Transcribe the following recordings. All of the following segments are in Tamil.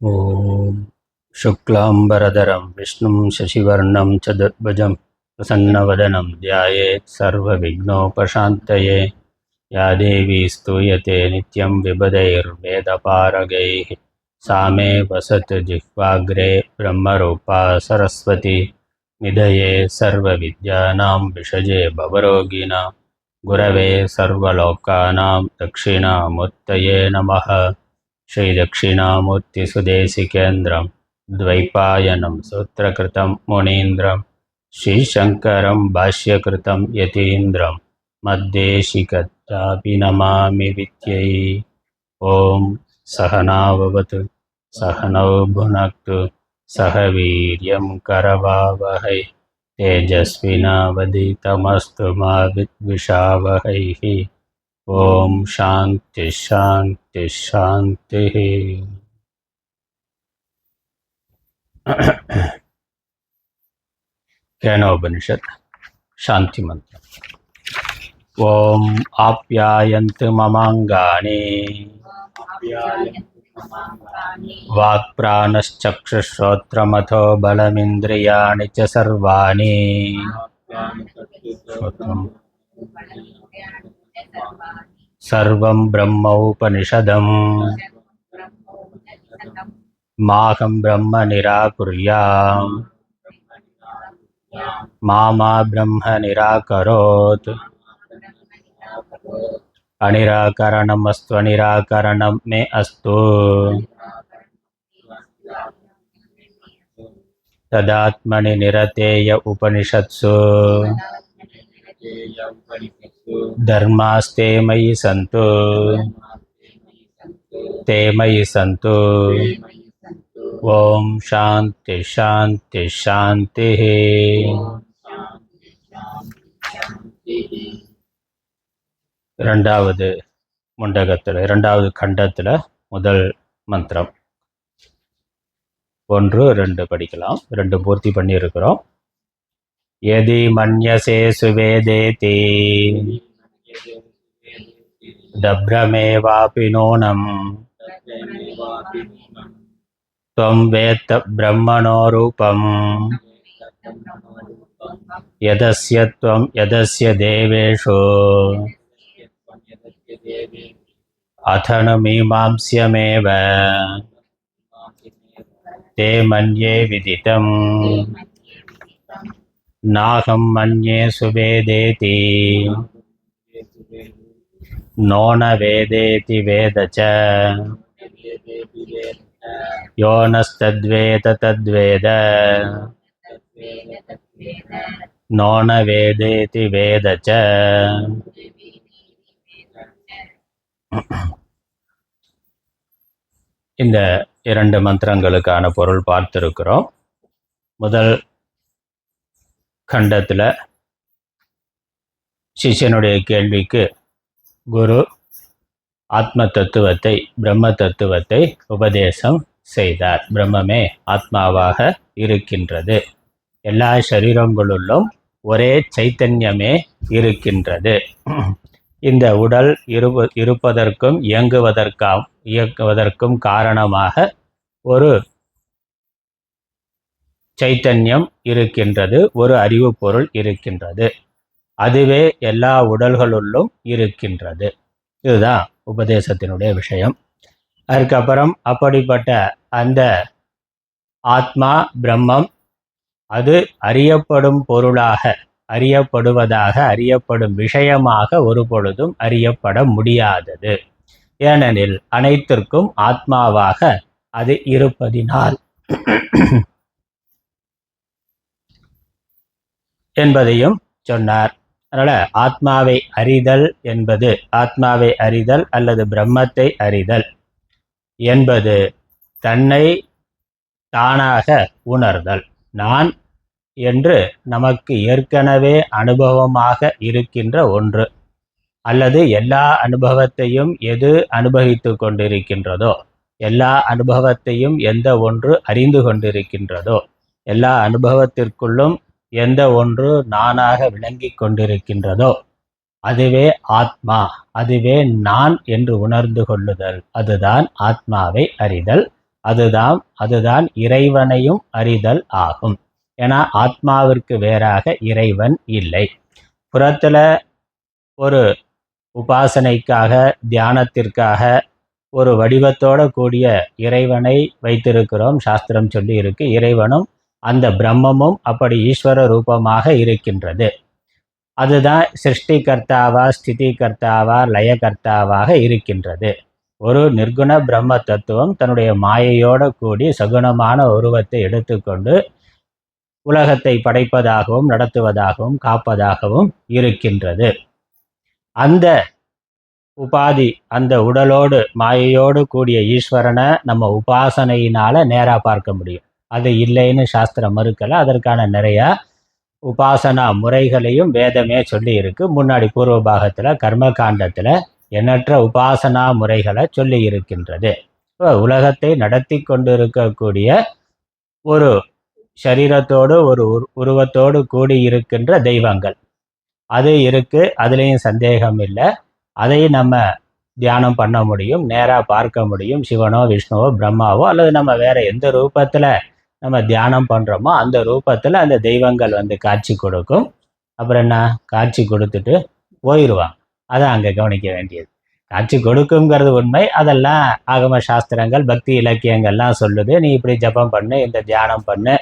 ॐ शुक्लाम्बरधरं विष्णुं शशिवर्णं चतुर्भुजं प्रसन्नवदनं ध्यायेत् सर्वविघ्नोपशान्तये। या देवी स्तूयते नित्यं विबुधैर्वेदपारगैः सा मे वसतु जिह्वाग्रे ब्रह्मरूपा सरस्वती। निधये सर्वविद्यानां विषजे भवरोगिणां गुरवे सर्वलोकानां दक्षिणामूर्तये नमः। श्रीदक्षिणामूर्तिसुदेशिकेन्द्रं द्वैपायनं सूत्रकृतं मुनीन्द्रं श्रीशङ्करं भाष्यकृतं यतीन्द्रं मद्देशिकत्रापि नमामि विद्यै। ॐ सहनाववतु सहनौ भुनक्तु सह वीर्यं करवावहै तेजस्विनावधीतमस्तु मा विद्विषावहैः। ओम शांति शांति शांति। केनोपनिषद शांति मंत्र। ओम आप्यायन्तु ममांगानि वाक्प्राणश्चक्षुश्रोत्रमथो बलमिन्द्रियाणि च सर्वाणि सर्वं ब्रह्मोपनिषदम् माहं ब्रह्म निराकुर्याम् मा ब्रह्म निराकरोत्। अनिराकरणमस्त्वनिराकरणं मे अस्तु। तदात्मनि निरतेय उपनिषत्सु धर्मास्ते मयि सन्तु ते मयि सन्तु। ओम शांति शांति शांति। இரண்டாவது முண்டகத்தில் இரண்டாவது கண்டத்தில் முதல் மந்திரம் 1, 2 படிக்கலாம். 2 பூர்த்தி பண்ணியிருக்கிறோம். यदि मन्यसे सुवेदेति दभ्रमेवापि नूनं त्वं वेत्त ब्रह्मणो रूपं यदस्य देवेषु अथनुमीमांस्यमेव ते मन्ये विदितम्। नाहं मन्ये सुवेदेति नो न वेदेति वेद च यो नस्तद्वेद तद्वेद नो न वेदेति वेद च। இந்த 2 மந்திரங்களுக்கான பொருள் பார்த்திருக்கிறோம். முதல் கண்டத்தில் சிஷ்யனுடைய கேள்விக்கு குரு ஆத்ம தத்துவத்தை பிரம்ம தத்துவத்தை உபதேசம் செய்தார். பிரம்மமே ஆத்மாவாக இருக்கின்றது. எல்லா சரீரங்களுள்ளும் ஒரே சைத்தன்யமே இருக்கின்றது. இந்த உடல் இருப்பதற்கும் இயங்குவதற்கும் காரணமாக ஒரு சைத்தன்யம் இருக்கின்றது, ஒரு அறிவு பொருள் இருக்கின்றது. அதுவே எல்லா உடல்களுள்ளும் இருக்கின்றது. இதுதான் உபதேசத்தினுடைய விஷயம். அதுக்கப்புறம் அப்படிப்பட்ட அந்த ஆத்மா பிரம்மம் அது அறியப்படும் பொருளாக, அறியப்படும் விஷயமாக ஒரு பொழுதும் அறியப்பட முடியாதது. ஏனெனில் அனைத்திற்கும் ஆத்மாவாக அது இருப்பதினால் என்பதையும் சொன்னார். அதனால் ஆத்மாவை அறிதல் என்பது, ஆத்மாவை அறிதல் அல்லது பிரம்மத்தை அறிதல் என்பது தன்னை தானாக உணர்தல். நான் என்று நமக்கு ஏற்கனவே அனுபவமாக இருக்கின்ற ஒன்று, அல்லது எல்லா அனுபவத்தையும் எது அனுபவித்து கொண்டிருக்கின்றதோ, எல்லா அனுபவத்தையும் எந்த ஒன்று அறிந்து கொண்டிருக்கின்றதோ, எல்லா அனுபவத்திற்குள்ளும் எந்த ஒன்று நானாக விளங்கி கொண்டிருக்கின்றதோ அதுவே ஆத்மா, அதுவே நான் என்று உணர்ந்து கொள்ளுதல். அதுதான் ஆத்மாவை அறிதல். அதுதான் இறைவனையும் அறிதல் ஆகும். ஏன்னா ஆத்மாவிற்கு வேறாக இறைவன் இல்லை. புறத்துல ஒரு உபாசனைக்காக தியானத்திற்காக ஒரு வடிவத்தோட கூடிய இறைவனை வைத்திருக்கிறோம். சாஸ்திரம் சொல்லி இருக்கு. இறைவனும் அந்த பிரம்மமும் அப்படி ஈஸ்வர ரூபமாக இருக்கின்றது. அதுதான் சிருஷ்டிகர்த்தாவா ஸ்திதிகர்த்தாவா லயகர்த்தாவாக இருக்கின்றது. ஒரு நிர்குண பிரம்ம தத்துவம் தன்னுடைய மாயையோட கூடி சகுணமான உருவத்தை எடுத்துக்கொண்டு உலகத்தை படைப்பதாகவும் நடத்துவதாகவும் காப்பதாகவும் இருக்கின்றது. அந்த உபாதி, அந்த உடலோடு மாயையோடு கூடிய ஈஸ்வரனை நம்ம உபாசனையினால நேரா பார்க்க முடியும். அது இல்லைன்னு சாஸ்திரம் மறுக்கல. அதற்கான நிறைய உபாசனா முறைகளையும் வேதமே சொல்லி இருக்கு. முன்னாடி பூர்வ பாகத்துல கர்ம காண்டத்துல எண்ணற்ற உபாசனா முறைகளை சொல்லி இருக்கின்றது. உலகத்தை நடத்தி கொண்டு இருக்கக்கூடிய ஒரு சரீரத்தோடு ஒரு உருவத்தோடு கூடி இருக்கின்ற தெய்வங்கள் அது இருக்கு. அதுலேயும் சந்தேகம் இல்லை. அதை நம்ம தியானம் பண்ண முடியும், நேராக பார்க்க முடியும். சிவனோ விஷ்ணுவோ பிரம்மாவோ அல்லது நம்ம வேற எந்த ரூபத்தில் நம்ம தியானம் பண்ணுறோமோ அந்த ரூபத்தில் அந்த தெய்வங்கள் வந்து காட்சி கொடுக்கும். அப்புறம் என்ன, காட்சி கொடுத்துட்டு போயிடுவாங்க. அதான் அங்கே கவனிக்க வேண்டியது. காட்சி கொடுக்குங்கிறது உண்மை. அதெல்லாம் ஆகம சாஸ்திரங்கள் பக்தி இலக்கியங்கள்லாம் சொல்லுது. நீ இப்படி ஜபம் பண்ணு, இந்த தியானம் பண்ணு,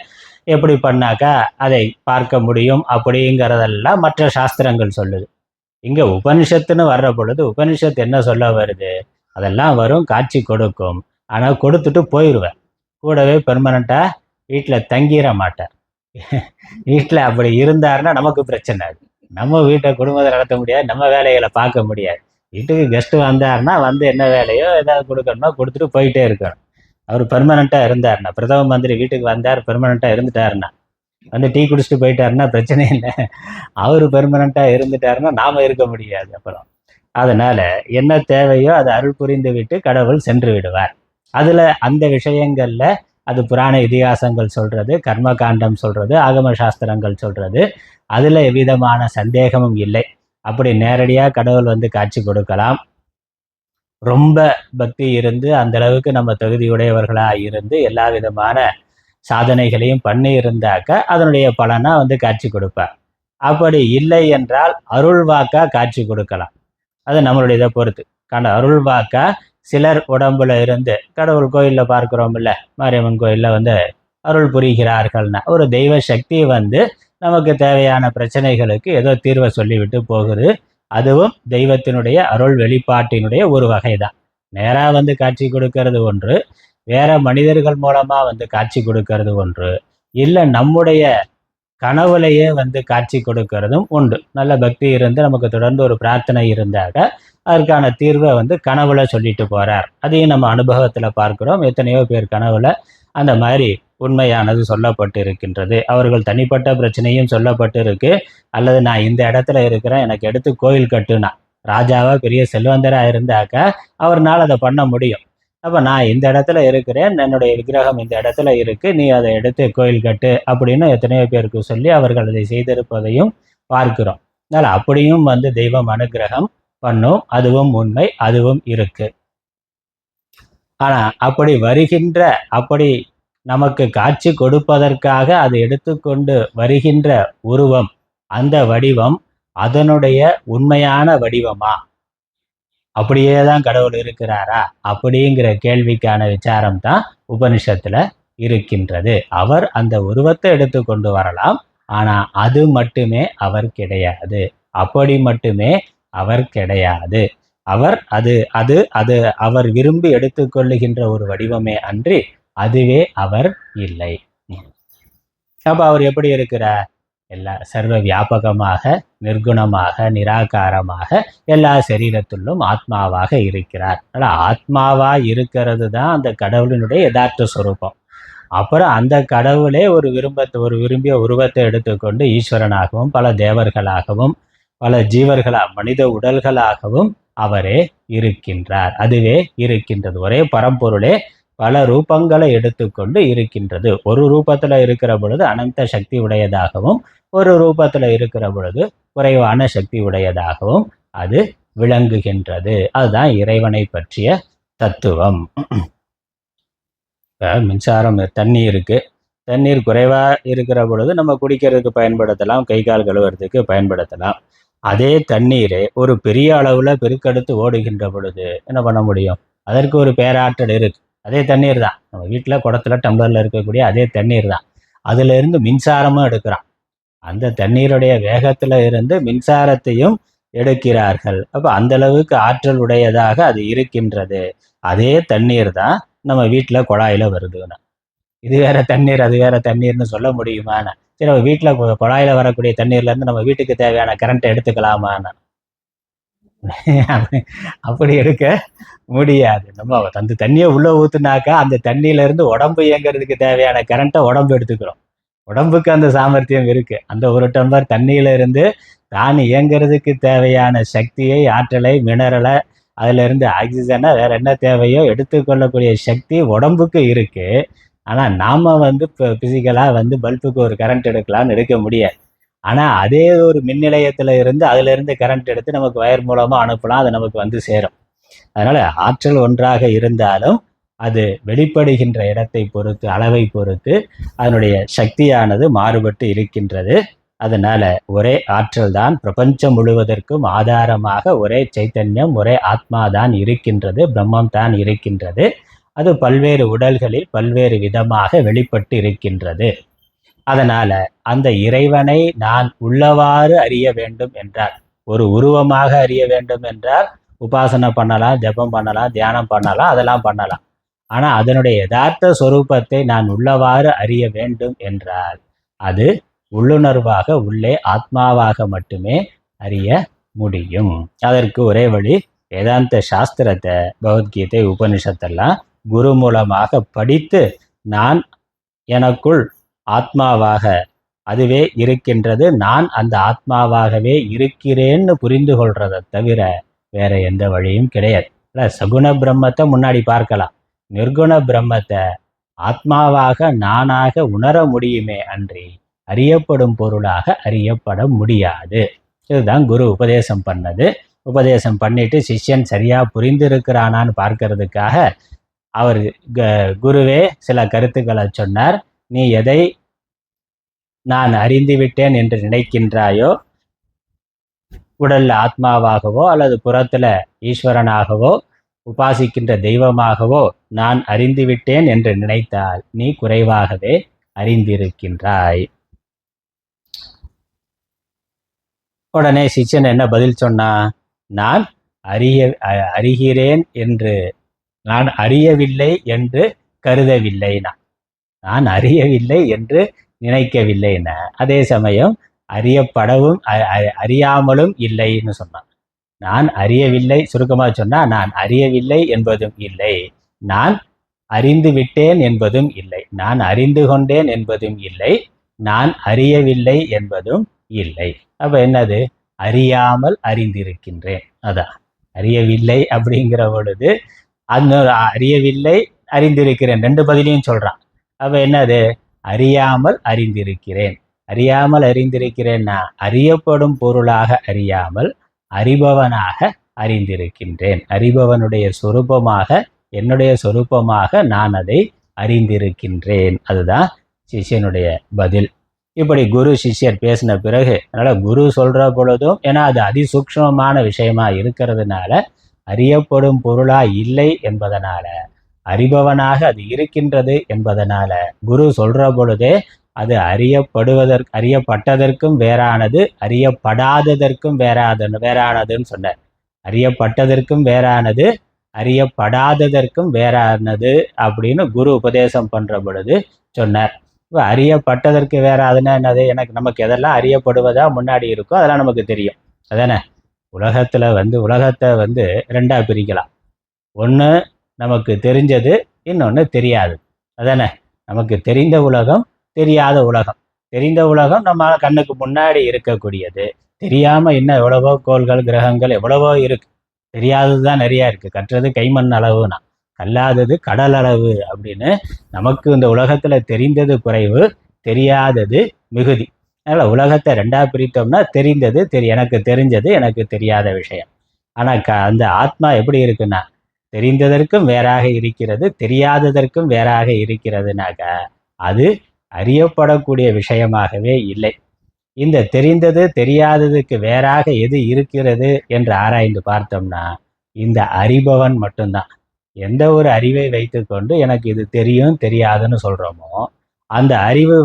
எப்படி பண்ணாக்கா அதை பார்க்க முடியும் அப்படிங்கிறதெல்லாம் மற்ற சாஸ்திரங்கள் சொல்லுது. இங்கே உபனிஷத்துன்னு வர்ற பொழுது உபனிஷத்து என்ன சொல்ல வருது? அதெல்லாம் வரும், காட்சி கொடுக்கும். ஆனால் கொடுத்துட்டு போயிடுவேன். கூடவே பெர்மனண்ட்டாக வீட்டில் தங்கிட மாட்டார். வீட்டில் அப்படி இருந்தாருன்னா நமக்கு பிரச்சனை. அது நம்ம வீட்டை குடும்பத்தை நடத்த முடியாது, நம்ம வேலைகளை பார்க்க முடியாது. வீட்டுக்கு கெஸ்ட்டு வந்தாருன்னா வந்து என்ன வேலையோ ஏதாவது கொடுக்கணும்னா கொடுத்துட்டு போயிட்டே இருக்கணும். அவர் பெர்மனண்ட்டாக இருந்தாருன்னா, பிரதம மந்திரி வீட்டுக்கு வந்தார் பெர்மனண்ட்டாக இருந்துட்டாருன்னா, வந்து டீ குடிச்சிட்டு போயிட்டாருன்னா பிரச்சனை இல்லை. அவர் பெர்மனண்ட்டாக இருந்துட்டாருன்னா நாம் இருக்க முடியாது. அப்புறம் அதனால் என்ன தேவையோ அதை அருள் புரிந்து விட்டு கடவுள் சென்று விடுவார். அதில் அந்த விஷயங்களில் அது புராண இதிகாசங்கள் சொல்கிறது, கர்ம காண்டம் சொல்கிறது, ஆகம சாஸ்திரங்கள் சொல்கிறது. அதில் எவ்விதமான சந்தேகமும் இல்லை. அப்படி நேரடியாக கடவுள் வந்து காட்சி கொடுக்கலாம். ரொம்ப பக்தி இருந்து அந்த அளவுக்கு நம்ம தகுதியுடையவர்களாக இருந்து எல்லா விதமான சாதனைகளையும் பண்ணி இருந்தாக்க அதனுடைய பலனா வந்து காட்சி கொடுப்பார். அப்படி இல்லை என்றால் அருள் வாக்கா காட்சி கொடுக்கலாம். அது நம்மளுடைய இதை பொறுத்து. அருள் வாக்கா சிலர் உடம்புல இருந்து கடவுள் கோயிலில் பார்க்குறோம்ல, மாரியம்மன் கோயிலில் வந்து அருள் புரிகிறார்கள்னா ஒரு தெய்வ சக்தி வந்து நமக்கு தேவையான பிரச்சனைகளுக்கு ஏதோ தீர்வை சொல்லிவிட்டு போகுது. அதுவும் தெய்வத்தினுடைய அருள் வெளிப்பாட்டினுடைய ஒரு வகை தான். நேராக வந்து காட்சி கொடுக்கறது ஒன்று, வேற மனிதர்கள் மூலமா வந்து காட்சி கொடுக்கறது ஒன்று, இல்லை நம்முடைய கனவுலையே வந்து காட்சி கொடுக்கறதும் உண்டு. நல்ல பக்தி இருந்து நமக்கு தொடர்ந்து ஒரு பிரார்த்தனை இருந்தாக்க அதற்கான தீர்வை வந்து கனவுல சொல்லிட்டு போறார். அதையும் நம்ம அனுபவத்துல பார்க்கிறோம். எத்தனையோ பேர் கனவுல அந்த மாதிரி உண்மையானது சொல்லப்பட்டு இருக்கின்றது. அவர்கள் தனிப்பட்ட பிரச்சனையும் சொல்லப்பட்டு இருக்கு. அல்லது நான் இந்த இடத்துல இருக்கிறேன், எனக்கு எடுத்து கோயில் கட்டுனா, ராஜாவா பெரிய செல்வந்தரா இருந்தாக்க அவர்னால் அதை பண்ண முடியும். அப்போ நான் இந்த இடத்துல இருக்கிறேன், என்னுடைய விக்கிரகம் இந்த இடத்துல இருக்கு, நீ அதை எடுத்து கோயில் கட்டு அப்படின்னு எத்தனையோ பேருக்கு சொல்லி அவர்கள் அதை செய்திருப்பதையும் பார்க்கிறோம். அதனால் அப்படியும் வந்து தெய்வம் அனுகிரகம் பண்ணும். அதுவும் உண்மை, அதுவும் இருக்கு. ஆனா அப்படி வருகின்ற, அப்படி நமக்கு காட்சி கொடுப்பதற்காக அதை எடுத்துக்கொண்டு வருகின்ற உருவம், அந்த வடிவம் அதனுடைய உண்மையான வடிவமா, அப்படியே தான் கடவுள் இருக்கிறாரா அப்படிங்கிற கேள்விக்கான விசாரம் தான் உபனிஷத்துல இருக்கின்றது. அவர் அந்த உருவத்தை எடுத்து கொண்டு வரலாம், ஆனா அது மட்டுமே அவர் கிடையாது. அப்படி மட்டுமே அவர் கிடையாது. அவர் அது அது அது அவர் விரும்பி எடுத்துக்கொள்ளுகின்ற ஒரு வடிவமே அன்றி அதுவே அவர் இல்லை. அப்ப அவர் எப்படி இருக்கிறார்? எல்லா சர்வ வியாபகமாக, நிர்குணமாக, நிராகாரமாக எல்லா சரீரத்திலும் ஆத்மாவாக இருக்கிறார். அதனால் ஆத்மாவா இருக்கிறது தான் அந்த கடவுளினுடைய யதார்த்த சுரூபம். அப்புறம் அந்த கடவுளே ஒரு விரும்பிய உருவத்தை எடுத்துக்கொண்டு ஈஸ்வரனாகவும் பல தேவர்களாகவும் பல மனித உடல்களாகவும் அவரே இருக்கின்றார். அதுவே இருக்கின்றது. ஒரே பரம்பொருளே பல ரூபங்களை எடுத்துக்கொண்டு இருக்கின்றது. ஒரு ரூபத்தில் இருக்கிற பொழுது அனந்த சக்தி உடையதாகவும், ஒரு ரூபத்தில் இருக்கிற பொழுது குறைவான சக்தி உடையதாகவும் அது விளங்குகின்றது. அதுதான் இறைவனை பற்றிய தத்துவம். இப்போ மின்சாரம் தண்ணி இருக்குது. தண்ணீர் குறைவாக இருக்கிற பொழுது நம்ம குடிக்கிறதுக்கு பயன்படுத்தலாம், கை கால் கழுவுறதுக்கு பயன்படுத்தலாம். அதே தண்ணீரை ஒரு பெரிய அளவில் பெருக்கெடுத்து ஓடுகின்ற பொழுது என்ன பண்ண முடியும்? அதற்கு ஒரு பேராற்றல் இருக்குது. அதே தண்ணீர் தான், நம்ம வீட்டில் குடத்துல டம்ளரில் இருக்கக்கூடிய அதே தண்ணீர் தான். அதிலிருந்து மின்சாரமும் எடுக்கிறான். அந்த தண்ணீருடைய வேகத்தில் இருந்து மின்சாரத்தையும் எடுக்கிறார்கள். அப்போ அந்த அளவுக்கு ஆற்றல் உடையதாக அது இருக்கின்றது. அதே தண்ணீர் தான் நம்ம வீட்டில் குழாயில் வருதுன்னா, இது வேற தண்ணீர் அது வேற தண்ணீர்னு சொல்ல முடியுமாண்ணா? சரி, நம்ம வீட்டில் குழாயில் வரக்கூடிய தண்ணீர்லேருந்து நம்ம வீட்டுக்கு தேவையான கரண்ட்டை எடுத்துக்கலாமாண்ணா? அப்படி எடுக்க முடியாது. நம்ம அந்த தண்ணியை உள்ளே ஊற்றுனாக்கா அந்த தண்ணியிலேருந்து உடம்பு இயங்கிறதுக்கு தேவையான கரண்ட்டை உடம்பு எடுத்துக்கிறோம். உடம்புக்கு அந்த சாமர்த்தியம் இருக்குது. அந்த ஒரு டம்ளர் தண்ணியிலிருந்து தான் இயங்கிறதுக்கு தேவையான சக்தியை, ஆற்றலை, மினரலை, அதிலிருந்து ஆக்சிஜனை, வேற என்ன தேவையோ எடுத்துக்கொள்ளக்கூடிய சக்தி உடம்புக்கு இருக்குது. ஆனால் நாம் இப்போ ஃபிசிக்கலாக பல்புக்கு ஒரு கரண்ட் எடுக்கலான்னு எடுக்க முடியாது. ஆனால் அதே ஒரு மின் நிலையத்தில் இருந்து அதிலிருந்து கரண்ட் எடுத்து நமக்கு வயர் மூலமாக அனுப்பலாம், அது நமக்கு சேரும். அதனால் ஆற்றல் ஒன்றாக இருந்தாலும் அது வெளிப்படுகின்ற இடத்தை பொறுத்து, அளவை பொறுத்து அதனுடைய சக்தியானது மாறுபட்டு இருக்கின்றது. அதனால ஒரே ஆற்றல் தான் பிரபஞ்சம் முழுவதற்கும் ஆதாரமாக ஒரே சைத்தன்யம், ஒரே ஆத்மா தான் இருக்கின்றது, பிரம்மம் தான் இருக்கின்றது. அது பல்வேறு உடல்களில் பல்வேறு விதமாக வெளிப்பட்டு இருக்கின்றது. அதனால அந்த இறைவனை நான் உள்ளவாறு அறிய வேண்டும் என்றால், ஒரு உருவமாக அறிய வேண்டும் என்றால் உபாசனை பண்ணலாம், ஜபம் பண்ணலாம், தியானம் பண்ணலாம், அதெல்லாம் பண்ணலாம். ஆனால் அதனுடைய யதார்த்த சொரூபத்தை நான் உள்ளவாறு அறிய வேண்டும் என்றால் அது உள்ளுணர்வாக உள்ளே ஆத்மாவாக மட்டுமே அறிய முடியும். அதற்கு ஒரே வழி வேதாந்த சாஸ்திரத்தை, பகவத்கீதை, உபனிஷத்தெல்லாம் குரு மூலமாக படித்து நான் எனக்குள் ஆத்மாவாக அதுவே இருக்கின்றது, நான் அந்த ஆத்மாவாகவே இருக்கிறேன்னு புரிந்து கொள்றதை தவிர வேற எந்த வழியும் கிடையாது. இல்லை, சகுண பிரம்மத்தை முன்னாடி பார்க்கலாம், நிர்குண பிரம்மத்தை ஆத்மாவாக நானாக உணர முடியுமே அன்றி அறியப்படும் பொருளாக அறியப்பட முடியாது. இதுதான் குரு உபதேசம் பண்ணது. உபதேசம் பண்ணிட்டு சிஷ்யன் சரியா புரிந்திருக்கிறானான்னு பார்க்கறதுக்காக அவர் குருவே சில கருத்துக்களை சொன்னார். நீ எதை நான் அறிந்துவிட்டேன் என்று நினைக்கின்றாயோ, உடல்ல ஆத்மாவாகவோ அல்லது புறத்துல ஈஸ்வரனாகவோ உபாசிக்கின்ற தெய்வமாகவோ நான் அறிந்துவிட்டேன் என்று நினைத்தால் நீ குறைவாகவே அறிந்திருக்கின்றாய். உடனே சிஷ்யன் என்ன பதில் சொன்னா, நான் அறிகிறேன் என்று, நான் அறியவில்லை என்று கருதவில்லைனா, நான் அறியவில்லை என்று நினைக்கவில்லைன்னா, அதே சமயம் அறியப்படவும் அறியாமலும் இல்லைன்னு சொன்னான். நான் அறியவில்லை, சுருக்கமாக சொன்னால் நான் அறியவில்லை என்பதும் இல்லை, நான் அறிந்து விட்டேன் என்பதும் இல்லை, நான் அறிந்து கொண்டேன் என்பதும் இல்லை, நான் அறியவில்லை என்பதும் இல்லை. அப்போ என்னது? அறியாமல் அறிந்திருக்கின்றேன். அதான் அறியவில்லை அப்படிங்கிற பொழுது அந்த அறியவில்லை, அறிந்திருக்கிறேன், ரெண்டு பதிலையும் சொல்கிறான். அப்போ என்னது? அறியாமல் அறிந்திருக்கிறேன். அறியாமல் அறிந்திருக்கிறேன்னா அறியப்படும் பொருளாக அறியாமல் அறிபவனாக அறிந்திருக்கின்றேன். அறிபவனுடைய சொரூபமாக, என்னுடைய சொரூபமாக நான் அதை அறிந்திருக்கின்றேன். அதுதான் சிஷ்யனுடைய பதில். இப்படி குரு சிஷ்யர் பேசின பிறகு, அதனால் குரு சொல்கிற பொழுதும், ஏன்னா அது அதிசூக்ஷ்மமான விஷயமா இருக்கிறதுனால, அறியப்படும் பொருளா இல்லை என்பதனால, அறிபவனாக அது இருக்கின்றது என்பதனால குரு சொல்கிற பொழுதே அது அறியப்பட்டதற்கும் வேறானது, அறியப்படாததற்கும் வேறானதுன்னு சொன்னார். அறியப்பட்டதற்கும் வேறானது, அறியப்படாததற்கும் வேறானது அப்படின்னு குரு உபதேசம் பண்ணுற பொழுது சொன்னார். இப்போ அறியப்பட்டதற்கு வேறாதுன்னா என்னது? நமக்கு எதெல்லாம் அறியப்படுவதா முன்னாடி இருக்கோ அதெல்லாம் நமக்கு தெரியும், அதானே? உலகத்தில் உலகத்தை ரெண்டாக பிரிக்கலாம். ஒன்று நமக்கு தெரிஞ்சது, இன்னொன்று தெரியாது, அதானே? நமக்கு தெரிந்த உலகம், தெரியாத உலகம். தெரிந்த உலகம் நம்ம கண்ணுக்கு முன்னாடி இருக்கக்கூடியது. தெரியாமல் இன்னும் எவ்வளவோ கோள்கள், கிரகங்கள் எவ்வளவோ இருக்கு. தெரியாதது தான் நிறையா இருக்குது. கற்றது கைமண் அளவுனா, கல்லாதது கடல் அளவு அப்படின்னு நமக்கு இந்த உலகத்தில் தெரிந்தது குறைவு, தெரியாதது மிகுதி. அதனால் உலகத்தை ரெண்டாக பிரித்தோம்னா தெரிந்தது எனக்கு தெரிஞ்சது, எனக்கு தெரியாத விஷயம். ஆனால் அந்த ஆத்மா எப்படி இருக்குன்னா, தெரிந்ததற்கும் வேறாக இருக்கிறது, தெரியாததற்கும் வேறாக இருக்கிறதுனாக்க அது அறியப்படக்கூடிய விஷயமாகவே இல்லை. இந்த தெரிந்தது தெரியாததுக்கு வேறாக எது இருக்கிறது என்று ஆராய்ந்து பார்த்தோம்னா இந்த அறிபவன் மட்டும்தான். எந்த ஒரு அறிவை வைத்துக்கொண்டு எனக்கு இது தெரியும் தெரியாதுன்னு சொல்கிறோமோ அந்த அறிவு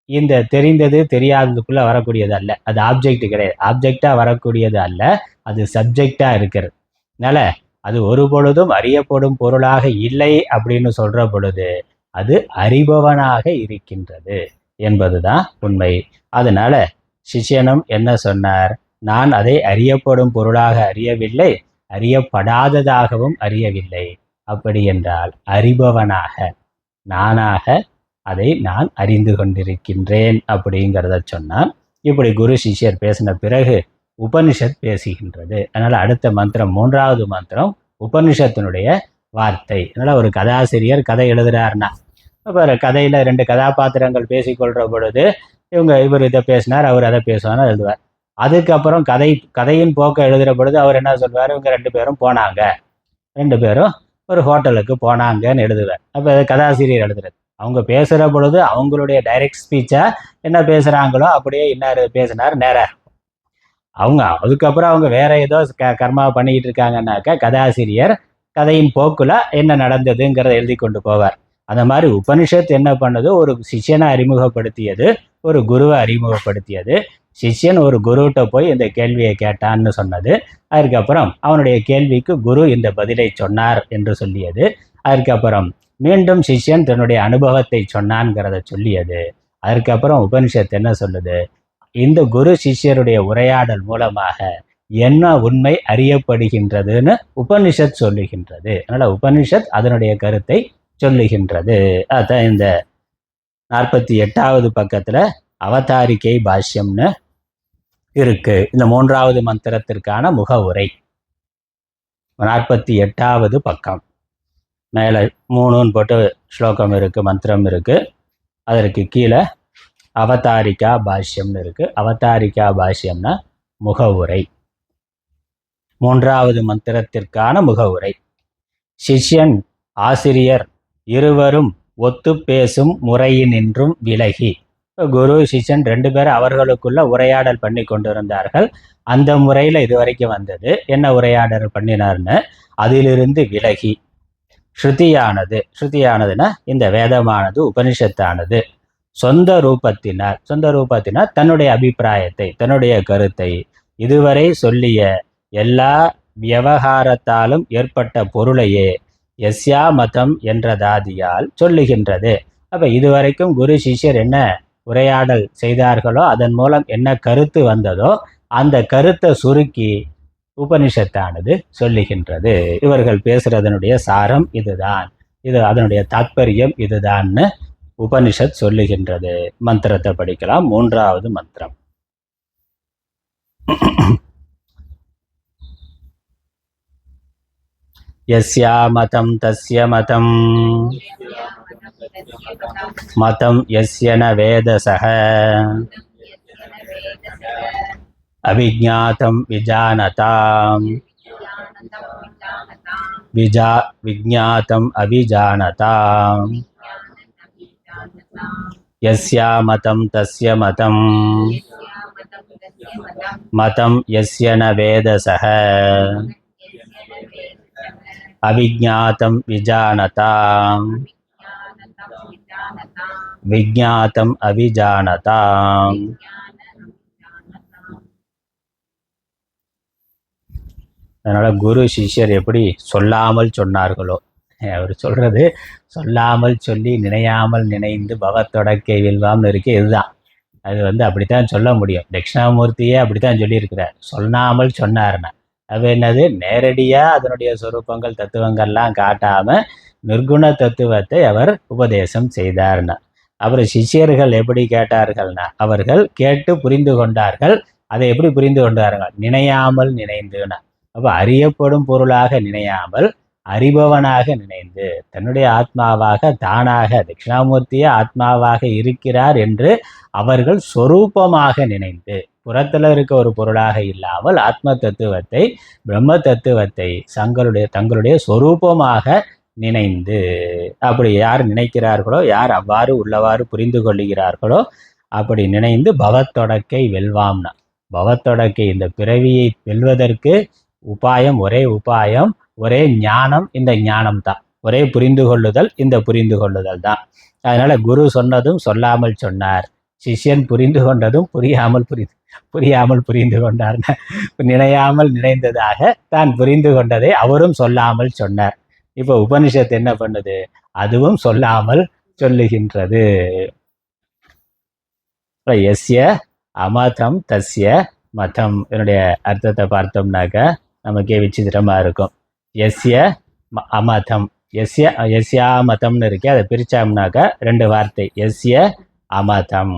இந்த தெரிந்தது தெரியாததுக்குள்ளே வரக்கூடியது அல்ல. அது ஆப்ஜெக்ட் கிடையாது, ஆப்ஜெக்டாக வரக்கூடியது அல்ல, அது சப்ஜெக்டாக இருக்கிறது. அதனால் அது ஒரு பொழுதும் அறியப்படும் பொருளாக இல்லை அப்படின்னு சொல்கிற பொழுது அது அறிபவனாக இருக்கின்றது என்பதுதான் உண்மை. அதனால சிஷ்யனும் என்ன சொன்னார், நான் அதை அறியப்படும் பொருளாக அறியவில்லை, அறியப்படாததாகவும் அறியவில்லை. அப்படி என்றால் அறிபவனாக நானாக அதை நான் அறிந்து கொண்டிருக்கின்றேன் அப்படிங்கிறத சொன்னான். இப்படி குரு சிஷ்யர் பேசின பிறகு உபனிஷத் பேசுகின்றது. அதனால் அடுத்த மந்திரம், 3வது மந்திரம் உபனிஷத்தினுடைய வார்த்தை. அதனால் ஒரு கதாசிரியர் கதை எழுதுறாருன்னா இப்போ கதையில் 2 கதாபாத்திரங்கள் பேசிக்கொள்கிற பொழுது இவர் இதை பேசினார், அவர் அதை பேசுவார்னு எழுதுவார். அதுக்கப்புறம் கதையின் போக்க எழுதுகிற பொழுது அவர் என்ன சொல்வார், இவங்க 2 பேரும் போனாங்க, 2 பேரும் ஒரு ஹோட்டலுக்கு போனாங்கன்னு எழுதுவார். அப்போ கதாசிரியர் எழுதுறது அவங்க பேசுகிற பொழுது அவங்களுடைய டைரக்ட் ஸ்பீச்சாக என்ன பேசுகிறாங்களோ அப்படியே இன்னார் பேசினார் நேராக அவங்க. அதுக்கப்புறம் அவங்க வேற ஏதோ கர்மா பண்ணிக்கிட்டு இருக்காங்கன்னாக்கா கதாசிரியர் கதையின் போக்குல என்ன நடந்ததுங்கிறத எழுதி கொண்டு போவார். அந்த மாதிரி உபனிஷத் என்ன பண்ணுது, ஒரு சிஷ்யனை அறிமுகப்படுத்தியது, ஒரு குருவை அறிமுகப்படுத்தியது. சிஷ்யன் ஒரு குருகிட்ட போய் இந்த கேள்வியை கேட்டான்னு சொன்னது. அதுக்கப்புறம் அவனுடைய கேள்விக்கு குரு இந்த பதிலை சொன்னார் என்று சொல்லியது. அதுக்கப்புறம் மீண்டும் சிஷ்யன் தன்னுடைய அனுபவத்தை சொன்னான்ங்கிறத சொல்லியது. அதுக்கப்புறம் உபனிஷத் என்ன சொல்லுது, இந்த குரு சிஷ்யருடைய உரையாடல் மூலமாக என்ன உண்மை அறியப்படுகின்றதுன்னு உபனிஷத் சொல்லுகின்றது. அதனால் உபனிஷத் அதனுடைய கருத்தை சொல்லுகின்றது. அதான் இந்த 48வது பக்கத்தில் அவதாரிகை பாஷ்யம்னு இருக்கு. இந்த 3வது மந்திரத்திற்கான முகவுரை 48வது பக்கம். மேலே 3ன்னு போட்டு ஸ்லோகம் இருக்குது, மந்திரம் இருக்குது. அதற்கு கீழே அவதாரிகா பாஷ்யம்னு இருக்குது. அவதாரிகா பாஷ்யம்னா முகவுரை. 3வது மந்திரத்திற்கான முகவுரை. சிஷ்யன் ஆசிரியர் இருவரும் ஒத்து பேசும் முறையினின்றும் விலகி, குரு சிஷ்யன் 2 பேரும் அவர்களுக்குள்ள உரையாடல் பண்ணி கொண்டிருந்தார்கள். அந்த முறையில் இதுவரைக்கும் வந்தது. என்ன உரையாடல் பண்ணினார்னு அதிலிருந்து விலகி ஸ்ருதியானதுன்னா இந்த வேதமானது உபனிஷத்தானது சொந்த ரூபத்தினால் தன்னுடைய அபிப்பிராயத்தை, தன்னுடைய கருத்தை இதுவரை சொல்லிய எல்லா விவகாரத்தாலும் ஏற்பட்ட பொருளையே எஸ்யா மதம் என்றதாதியால் சொல்லுகின்றது. அப்போ இதுவரைக்கும் குரு சிஷ்யர் என்ன உரையாடல் செய்தார்களோ அதன் மூலம் என்ன கருத்து வந்ததோ அந்த கருத்தை சுருக்கி உபனிஷத்தானது சொல்லுகின்றது. இவர்கள் பேசுறதனுடைய சாரம் இதுதான், இது அதனுடைய தாத்பரியம் இதுதான்னு உபனிஷத் சொல்லுகின்றது. மந்திரத்தை படிக்கலாம். 3வது மந்திரம். யஸ்யா மதம் தஸ்ய மதம் மதம் யஸ்ய ந வேதசஹ அவிஜ்ஞாதம் விஜானதாம் விஜ்ஞாதம் அவிஜானதாம் யஸ்யா மதம் தஸ்ய மதம் மதம் யஸ்ய ந வேதசஹ அவிஜ்ஞாதம் விஜானதாம் விஜ்ஞாதம் அவிஜானதாம். அதனால் குரு சிஷ்யர் எப்படி சொல்லாமல் சொன்னார்களோ, அவர் சொல்கிறது சொல்லாமல் சொல்லி நினையாமல் நினைந்து பவத்தொடக்கை வில்வாம்னு இருக்கு. இதுதான் அது அப்படித்தான் சொல்ல முடியும். தட்சிணாமூர்த்தியே அப்படித்தான் சொல்லியிருக்கிறார், சொல்லாமல் சொன்னார்னா. அது என்னது, நேரடியாக அதனுடைய சொரூபங்கள் தத்துவங்கள்லாம் காட்டாமல் நிர்குண தத்துவத்தை அவர் உபதேசம் செய்தார்னா. அப்புறம் சிஷ்யர்கள் எப்படி கேட்டார்கள்னா, அவர்கள் கேட்டு புரிந்து கொண்டார்கள். அதை எப்படி புரிந்து கொண்டார்கள், நினையாமல் நினைந்துனா. அப்போ அறியப்படும் பொருளாக நினையாமல் அறிபவனாக நினைந்து, தன்னுடைய ஆத்மாவாக தானாக தட்சிணாமூர்த்தியே ஆத்மாவாக இருக்கிறார் என்று அவர்கள் சொரூபமாக நினைந்து, புறத்தில் இருக்க ஒரு பொருளாக இல்லாமல் ஆத்ம தத்துவத்தை, பிரம்ம தத்துவத்தை தங்களுடைய சொரூபமாக நினைந்து, அப்படி யார் நினைக்கிறார்களோ, யார் அவ்வாறு உள்ளவாறு புரிந்து கொள்ளுகிறார்களோ, அப்படி நினைந்து பவத்தொடக்கை வெல்வாம்னா. பவத்தொடக்கை, இந்த பிறவியை வெல்வதற்கு ஒரே உபாயம், ஒரே ஞானம், இந்த ஞானம் தான். ஒரே புரிந்து கொள்ளுதல், இந்த புரிந்து கொள்ளுதல் தான். அதனால குரு சொன்னதும் சொல்லாமல் சொன்னார், சிஷ்யன் புரிந்து கொண்டதும் புரியாமல் புரிந்து கொண்டார். நினையாமல் நினைந்ததாக தான் புரிந்து கொண்டதை அவரும் சொல்லாமல் சொன்னார். இப்போ உபனிஷத்து என்ன பண்ணுது? அதுவும் சொல்லாமல் சொல்லுகின்றது. எஸ்ய அமதம் தஸ்ய மதம், இதனுடைய அர்த்தத்தை பார்த்தோம்னாக்க நமக்கே விசித்திரமா இருக்கும். எஸ்ய அமதம், எஸ்யா மதம்னு இருக்கே, அதை பிரிச்சோம்னாக்கா 2 வார்த்தை. எஸ்ய அமதம்,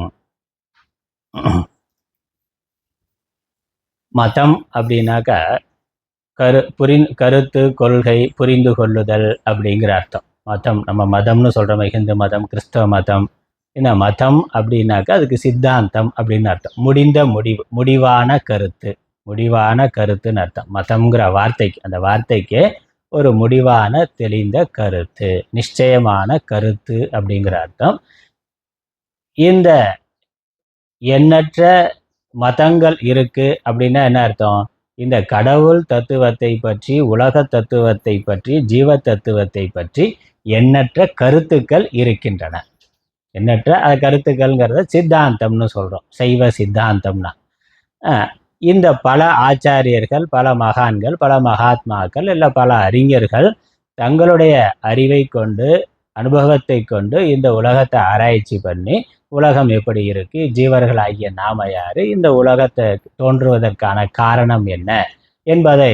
மதம் அப்படின்னாக்கா கருத்து, கொள்கை, புரிந்து கொள்ளுதல் அப்படிங்கிற அர்த்தம். மதம், நம்ம மதம்னு சொல்கிறோம், ஹிந்து மதம், கிறிஸ்தவ மதம். இந்த மதம் அப்படின்னாக்கா அதுக்கு சித்தாந்தம் அப்படின்னு அர்த்தம். முடிவான கருத்துன்னு அர்த்தம். மதம்ங்கிற வார்த்தைக்கு, அந்த வார்த்தைக்கு ஒரு முடிவான தெளிந்த கருத்து, நிச்சயமான கருத்து அப்படிங்கிற அர்த்தம். இந்த எண்ணற்ற மதங்கள் இருக்கு அப்படின்னா என்ன அர்த்தம்? இந்த கடவுள் தத்துவத்தை பற்றி, உலக தத்துவத்தை பற்றி, ஜீவ தத்துவத்தை பற்றி எண்ணற்ற கருத்துக்கள் இருக்கின்றன. எண்ணற்ற கருத்துக்கள்ங்கிறத சித்தாந்தம்னு சொல்கிறோம், சைவ சித்தாந்தம்னா. இந்த பல ஆச்சாரியர்கள், பல மகான்கள், பல மகாத்மாக்கள், இல்லை பல அறிஞர்கள் தங்களுடைய அறிவை கொண்டு, அனுபவத்தை கொண்டு இந்த உலகத்தை ஆராய்ச்சி பண்ணி, உலகம் எப்படி இருக்கு, ஜீவர்கள் ஆகிய நாம யாரு, இந்த உலகத்தை தோன்றுவதற்கான காரணம் என்ன என்பதை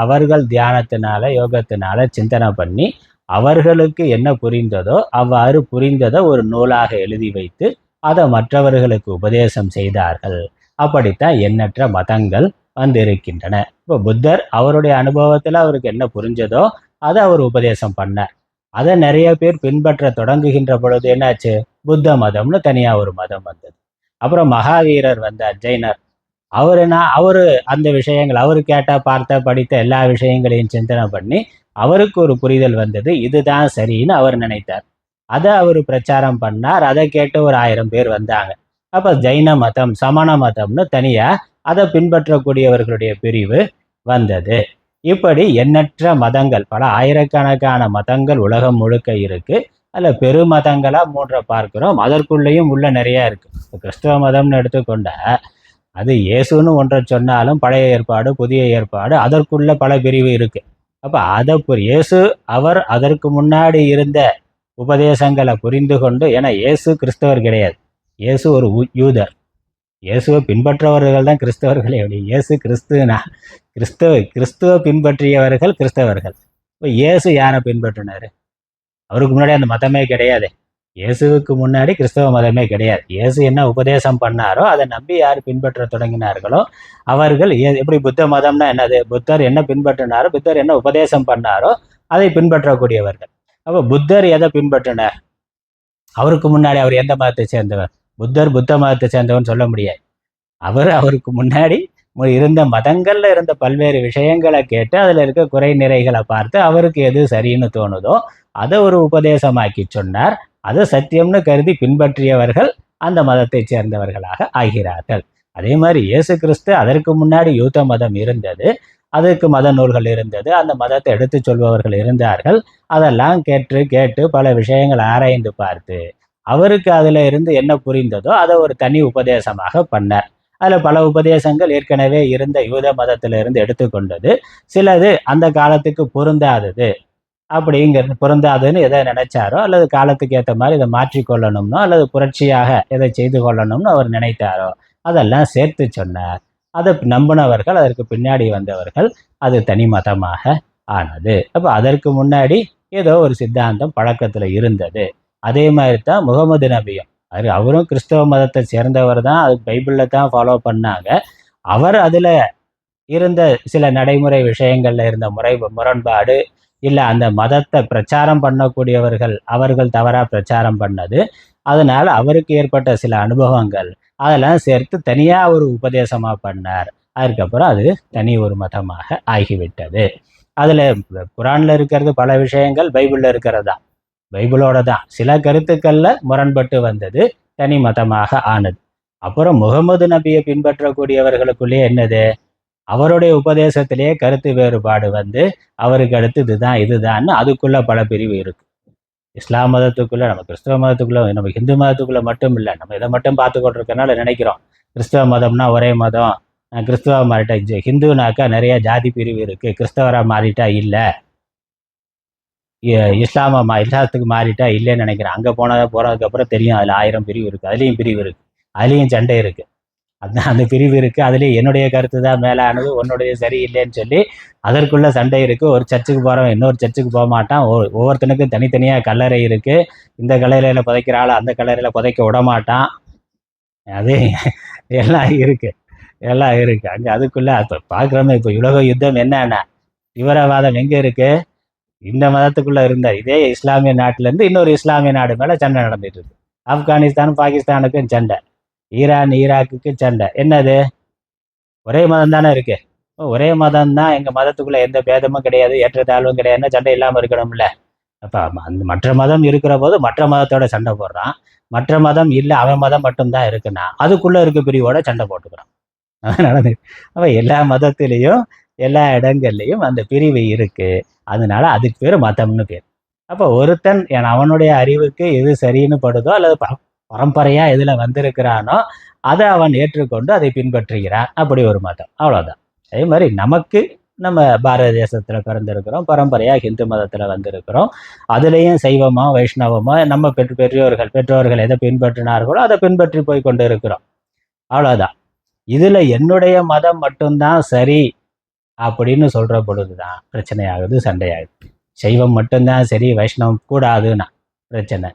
அவர்கள் தியானத்தினால, யோகத்தினால சிந்தனை பண்ணி அவர்களுக்கு என்ன புரிந்ததோ அவ்வாறு புரிந்ததை ஒரு நூலாக எழுதி வைத்து அதை மற்றவர்களுக்கு உபதேசம் செய்தார்கள். அப்படித்தான் எண்ணற்ற மதங்கள் வந்திருக்கின்றன. இப்போ புத்தர் அவருடைய அனுபவத்தில் அவருக்கு என்ன புரிஞ்சதோ அதை அவர் உபதேசம் பண்ணார். அதை நிறைய பேர் பின்பற்ற தொடங்குகின்ற பொழுது என்னாச்சு? புத்த மதம்னு தனியாக ஒரு மதம் வந்தது. அப்புறம் மகாவீரர் வந்தார், ஜெயினர். அவரு அந்த விஷயங்கள், அவரு கேட்ட, பார்த்த, படித்த எல்லா விஷயங்களையும் சிந்தனை பண்ணி அவருக்கு ஒரு புரிதல் வந்தது, இதுதான் சரின்னு அவர் நினைத்தார். அதை அவர் பிரச்சாரம் பண்ணார். அதை கேட்டு ஒரு 1000 பேர் வந்தாங்க. அப்போ ஜைன மதம், சமண மதம்னு தனியாக அதை பின்பற்றக்கூடியவர்களுடைய பிரிவு வந்தது. இப்படி எண்ணற்ற மதங்கள், பல ஆயிரக்கணக்கான மதங்கள் உலகம் முழுக்க இருக்கு. அதில் பெருமதங்களாக 3 பார்க்கிறோம். அதற்குள்ளேயும் உள்ள நிறையா இருக்கு. இப்போ கிறிஸ்தவ மதம்னு எடுத்துக்கொண்ட அது இயேசுன்னு ஒன்றை சொன்னாலும் பழைய ஏற்பாடு, புதிய ஏற்பாடு, அதற்குள்ள பல பிரிவு இருக்கு. அப்போ இயேசு அவர் அதற்கு முன்னாடி இருந்த உபதேசங்களை புரிந்து கொண்டு, ஏன்னா இயேசு கிறிஸ்தவர் கிடையாது, இயேசு ஒரு யூதர். இயேசுவை பின்பற்றவர்கள் தான் கிறிஸ்தவர்களே. அப்படி இயேசு கிறிஸ்துவனா? கிறிஸ்துவ பின்பற்றியவர்கள் கிறிஸ்தவர்கள். இப்போ இயேசு யாரை பின்பற்றினாரு? அவருக்கு முன்னாடி அந்த மதமே கிடையாது. இயேசுவுக்கு முன்னாடி கிறிஸ்தவ மதமே கிடையாது. இயேசு என்ன உபதேசம் பண்ணாரோ அதை நம்பி யார் பின்பற்ற தொடங்கினார்களோ அவர்கள். எப்படி புத்த மதம்னா என்னது? புத்தர் என்ன பின்பற்றினாரோ, புத்தர் என்ன உபதேசம் பண்ணாரோ அதை பின்பற்றக்கூடியவர்கள். அப்போ புத்தர் எதை பின்பற்றினார்? அவருக்கு முன்னாடி அவர் எந்த மதத்தை சேர்ந்தவர்? புத்தர் புத்த மதத்தை சேர்ந்தவன் சொல்ல முடியாது. அவருக்கு முன்னாடி இருந்த மதங்கள்ல இருந்த பல்வேறு விஷயங்களை கேட்டு அதில் இருக்க குறை நிறைகளை பார்த்து அவருக்கு எது சரின்னு தோணுதோ அதை ஒரு உபதேசமாக்கி சொன்னார். அதை சத்தியம்னு கருதி பின்பற்றியவர்கள் அந்த மதத்தை சேர்ந்தவர்களாக ஆகிறார்கள். அதே மாதிரி இயேசு கிறிஸ்து அதற்கு முன்னாடி யூத மதம் இருந்தது, அதுக்கு மத நூல்கள் இருந்தது, அந்த மதத்தை எடுத்து சொல்பவர்கள் இருந்தார்கள். அதெல்லாம் கேட்டு பல விஷயங்கள் ஆராய்ந்து பார்த்து அவருக்கு அதில் இருந்து என்ன புரிந்ததோ அதை ஒரு தனி உபதேசமாக பண்ணார். அதில் பல உபதேசங்கள் ஏற்கனவே இருந்த யூத மதத்திலிருந்து எடுத்துக்கொண்டது, சிலது அந்த காலத்துக்கு பொருந்தாதது. அப்படிங்கிறது பொருந்தாதுன்னு எதை நினைச்சாரோ அல்லது காலத்துக்கு ஏற்ற மாதிரி இதை மாற்றிக்கொள்ளணும்னோ அல்லது புரட்சியாக எதை செய்து கொள்ளணும்னு அவர் நினைத்தாரோ அதெல்லாம் சேர்த்து சொன்னார். அதை நம்பினவர்கள், அதற்கு பின்னாடி வந்தவர்கள், அது தனி மதமாக ஆனது. அப்போ அதற்கு முன்னாடி ஏதோ ஒரு சித்தாந்தம் பழக்கத்தில் இருந்தது. அதே மாதிரி தான் முகமது நபியும், அவரும் கிறிஸ்தவ மதத்தை சேர்ந்தவர் தான், அது பைபிளில் தான் ஃபாலோ பண்ணாங்க. அவர் அதில் இருந்த சில நடைமுறை விஷயங்களில் இருந்த முரண்பாடு, இல்லை அந்த மதத்தை பிரச்சாரம் பண்ணக்கூடியவர்கள் அவர்கள் தவறாக பிரச்சாரம் பண்ணது, அதனால் அவருக்கு ஏற்பட்ட சில அனுபவங்கள் அதெல்லாம் சேர்த்து தனியாக ஒரு உபதேசமாக பண்ணார். அதுக்கப்புறம் அது தனி ஒரு மதமாக ஆகிவிட்டது. அதில் குரானில் இருக்கிறது பல விஷயங்கள் பைபிளில் இருக்கிறது தான், பைபிளோட தான். சில கருத்துக்களில் முரண்பட்டு வந்தது, தனி மதமாக ஆனது. அப்புறம் முகமது நபியை பின்பற்றக்கூடியவர்களுக்குள்ளேயே என்னது, அவருடைய உபதேசத்திலேயே கருத்து வேறுபாடு வந்து அவருக்கு அடுத்து இதுதான் இதுதான்னு அதுக்குள்ள பல பிரிவு இருக்கு. இஸ்லாம் மதத்துக்குள்ள, நம்ம கிறிஸ்தவ மதத்துக்குள்ள, நம்ம ஹிந்து மதத்துக்குள்ள மட்டும் இல்லை. நம்ம இதை மட்டும் பார்த்து கொண்டிருக்கனால நினைக்கிறோம் கிறிஸ்தவ மதம்னா ஒரே மதம், கிறிஸ்தவ மாறிட்டா ஹிந்துனாக்கா நிறைய ஜாதி பிரிவு இருக்கு, கிறிஸ்தவராக மாறிட்டா இல்லை, இஸ்லாத்துக்கு மாறிட்டா இல்லைன்னு நினைக்கிறேன். அங்கே போனதுக்கு அப்புறம் தெரியும் அதில் 1000 பிரிவு இருக்கு, அதுலேயும் பிரிவு இருக்கு, அதுலேயும் சண்டை இருக்கு. அந்த பிரிவு இருக்கு, அதுலேயும் என்னுடைய கருத்து தான் மேலானது, உன்னுடைய சரியில்லைன்னு சொல்லி அதற்குள்ள சண்டை இருக்கு. ஒரு சர்ச்சுக்கு போகிறவன் இன்னொரு சர்ச்சுக்கு போக மாட்டான். ஒவ்வொருத்தனுக்கும் தனித்தனியாக கல்லறை இருக்கு. இந்த கல்லறையில் புதைக்கிற ஆள் அந்த கல்லறையில் புதைக்க விட மாட்டான். அது எல்லாம் இருக்கு, எல்லாம் இருக்கு அங்கே. அதுக்குள்ள இப்போ பார்க்குறோமே, இப்போ உலக யுத்தம் என்னன்னா, தீவிரவாதம் எங்கே இருக்கு, இந்த மதத்துக்குள்ள இருந்த இதே இஸ்லாமிய நாட்டிலேருந்து இன்னொரு இஸ்லாமிய நாடு மேலே சண்டை நடந்துட்டு இருக்கு. ஆப்கானிஸ்தான் பாகிஸ்தானுக்கும் சண்டை, ஈரான் ஈராக்குக்கு சண்டை. என்னது, ஒரே மதம் தானே இருக்கு. ஒரே மதம் தான், எங்கள் மதத்துக்குள்ள எந்த பேதமும் கிடையாது, ஏற்றத்தாழ்வும் கிடையாதுன்னா சண்டை இல்லாமல் இருக்கணும்ல. அப்போ அந்த மற்ற மதம் இருக்கிற போது மற்ற மதத்தோட சண்டை போடுறான், மற்ற மதம் இல்லை அவன் மதம் மட்டும்தான் இருக்குன்னா அதுக்குள்ள இருக்க பிரிவோட சண்டை போட்டுக்கிறான். நடந்து அப்போ எல்லா மதத்திலையும் எல்லா இடங்கள்லையும் அந்த பிரிவு இருக்கு. அதனால அதுக்கு பேர் மதம்னு பேர். அப்போ ஒருத்தன் அவனுடைய அறிவுக்கு எது சரின்னு படுதோ அல்லது பரம்பரையா எதுல வந்திருக்கிறானோ அதை அவன் ஏற்றுக்கொண்டு அதை பின்பற்றுகிறான். அப்படி ஒரு மதம், அவ்வளவுதான். அதே மாதிரி நமக்கு, நம்ம பாரத தேசத்துல பிறந்திருக்கிறோம், பரம்பரையா ஹிந்து மதத்துல வந்திருக்கிறோம். அதுலேயும் சைவமோ வைஷ்ணவமோ நம்ம பெற்றோர்கள் எதை பின்பற்றினார்களோ அதை பின்பற்றி போய் கொண்டு இருக்கிறோம், அவ்வளவுதான். இதுல என்னுடைய மதம் மட்டும்தான் சரி அப்படின்னு சொல்ற பொழுதுதான் பிரச்சனையாகுது, சண்டையாகுது. சைவம் மட்டும்தான் சரி, வைஷ்ணவம் கூடாதுன்னா பிரச்சனை.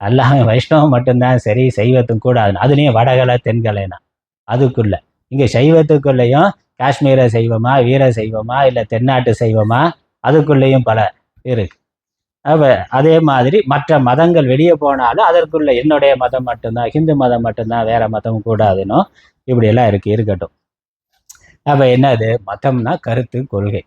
எல்லாமே வைஷ்ணவம் மட்டும்தான் சரி, சைவத்தும் கூடாதுன்னு. அதுலேயும் வடகலை தென்கலைனா அதுக்குள்ள. இங்கே சைவத்துக்குள்ளேயும் காஷ்மீர சைவமா, வீர சைவமா, இல்லை தென்னாட்டு சைவமா, அதுக்குள்ளேயும் பல இருக்கு. அப்போ அதே மாதிரி மற்ற மதங்கள் வெளியே போனாலும் அதற்குள்ள என்னுடைய மதம் மட்டும்தான், ஹிந்து மதம் மட்டும்தான், வேற மதம் கூடாதுன்னு இப்படியெல்லாம் இருக்கட்டும். அப்போ என்னது, மதம்னா கருத்து கொள்கை.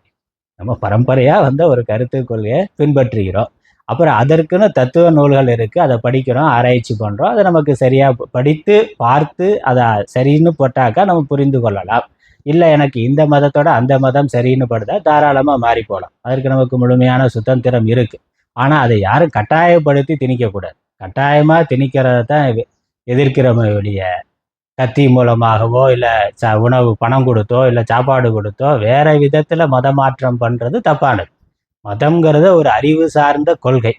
நம்ம பரம்பரையாக வந்த ஒரு கருத்து கொள்கையை பின்பற்றுகிறோம். அப்புறம் அதற்குன்னு தத்துவ நூல்கள் இருக்குது, அதை படிக்கிறோம், ஆராய்ச்சி பண்ணுறோம். அதை நமக்கு சரியாக படித்து பார்த்து அதை சரின்னு போட்டாக்கா நம்ம புரிந்து கொள்ளலாம். இல்லை எனக்கு இந்த மதத்தோட அந்த மதம் சரின்னு படுதா தாராளமாக மாறி போகலாம். அதற்கு நமக்கு முழுமையான சுதந்திரம் இருக்குது. ஆனால் அதை யாரும் கட்டாயப்படுத்தி திணிக்கக்கூடாது. கட்டாயமாக திணிக்கிறத தான் எதிர்க்கிறோமே வெளிய, கத்தி மூலமாகவோ இல்லை உணவு பணம் கொடுத்தோ இல்லை சாப்பாடு கொடுத்தோ வேற விதத்தில் மதமாற்றம் பண்ணுறது தப்பானது. மதம்ங்கிறது ஒரு அறிவு சார்ந்த கொள்கை.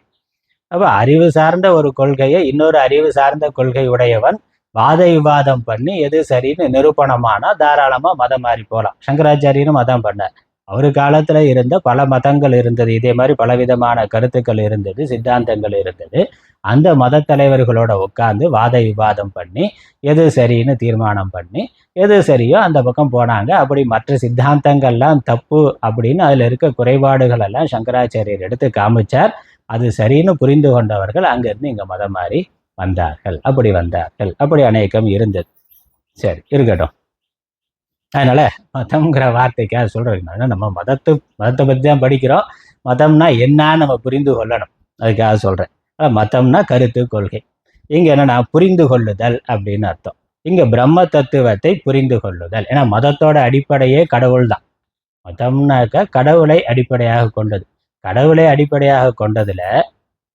அப்போ அறிவு சார்ந்த ஒரு கொள்கையை இன்னொரு அறிவு சார்ந்த கொள்கை உடையவன் வாத விவாதம் பண்ணி எது சரின்னு நிரூபணமானா தாராளமாக மதம் மாறி போகலாம். சங்கராச்சாரியரும் மதம் பண்ணார். அவர் காலத்தில் இருந்த பல மதங்கள் இருந்தது, இதே மாதிரி பலவிதமான கருத்துக்கள் இருந்தது, சித்தாந்தங்கள் இருந்தது. அந்த மத தலைவர்களோட உட்காந்து வாத விவாதம் பண்ணி எது சரின்னு தீர்மானம் பண்ணி எது சரியோ அந்த பக்கம் போனாங்க. அப்படி மற்ற சித்தாந்தங்கள்லாம் தப்பு அப்படின்னு அதில் இருக்க குறைபாடுகள் எல்லாம் சங்கராச்சாரியர் எடுத்து காமிச்சார். அது சரின்னு புரிந்து கொண்டவர்கள் அங்கேருந்து இங்கே மதம் மாறி வந்தார்கள். அப்படி அநேகம் இருந்தது. சரி, இருக்கட்டும். அதனால மதம்ங்கிற வார்த்தைக்காக சொல்றதுனால நம்ம மதத்தை பற்றி தான் படிக்கிறோம். மதம்னா என்னன்னு நம்ம புரிந்து கொள்ளணும், அதுக்காக சொல்றேன். மதம்னா கருத்து கொள்கை. இங்க என்னன்னா புரிந்து கொள்ளுதல் அப்படின்னு அர்த்தம். இங்க பிரம்ம தத்துவத்தை புரிந்து கொள்ளுதல். ஏன்னா மதத்தோட அடிப்படையே கடவுள் தான். மதம்னாக்க கடவுளை அடிப்படையாக கொண்டது. கடவுளை அடிப்படையாக கொண்டதுல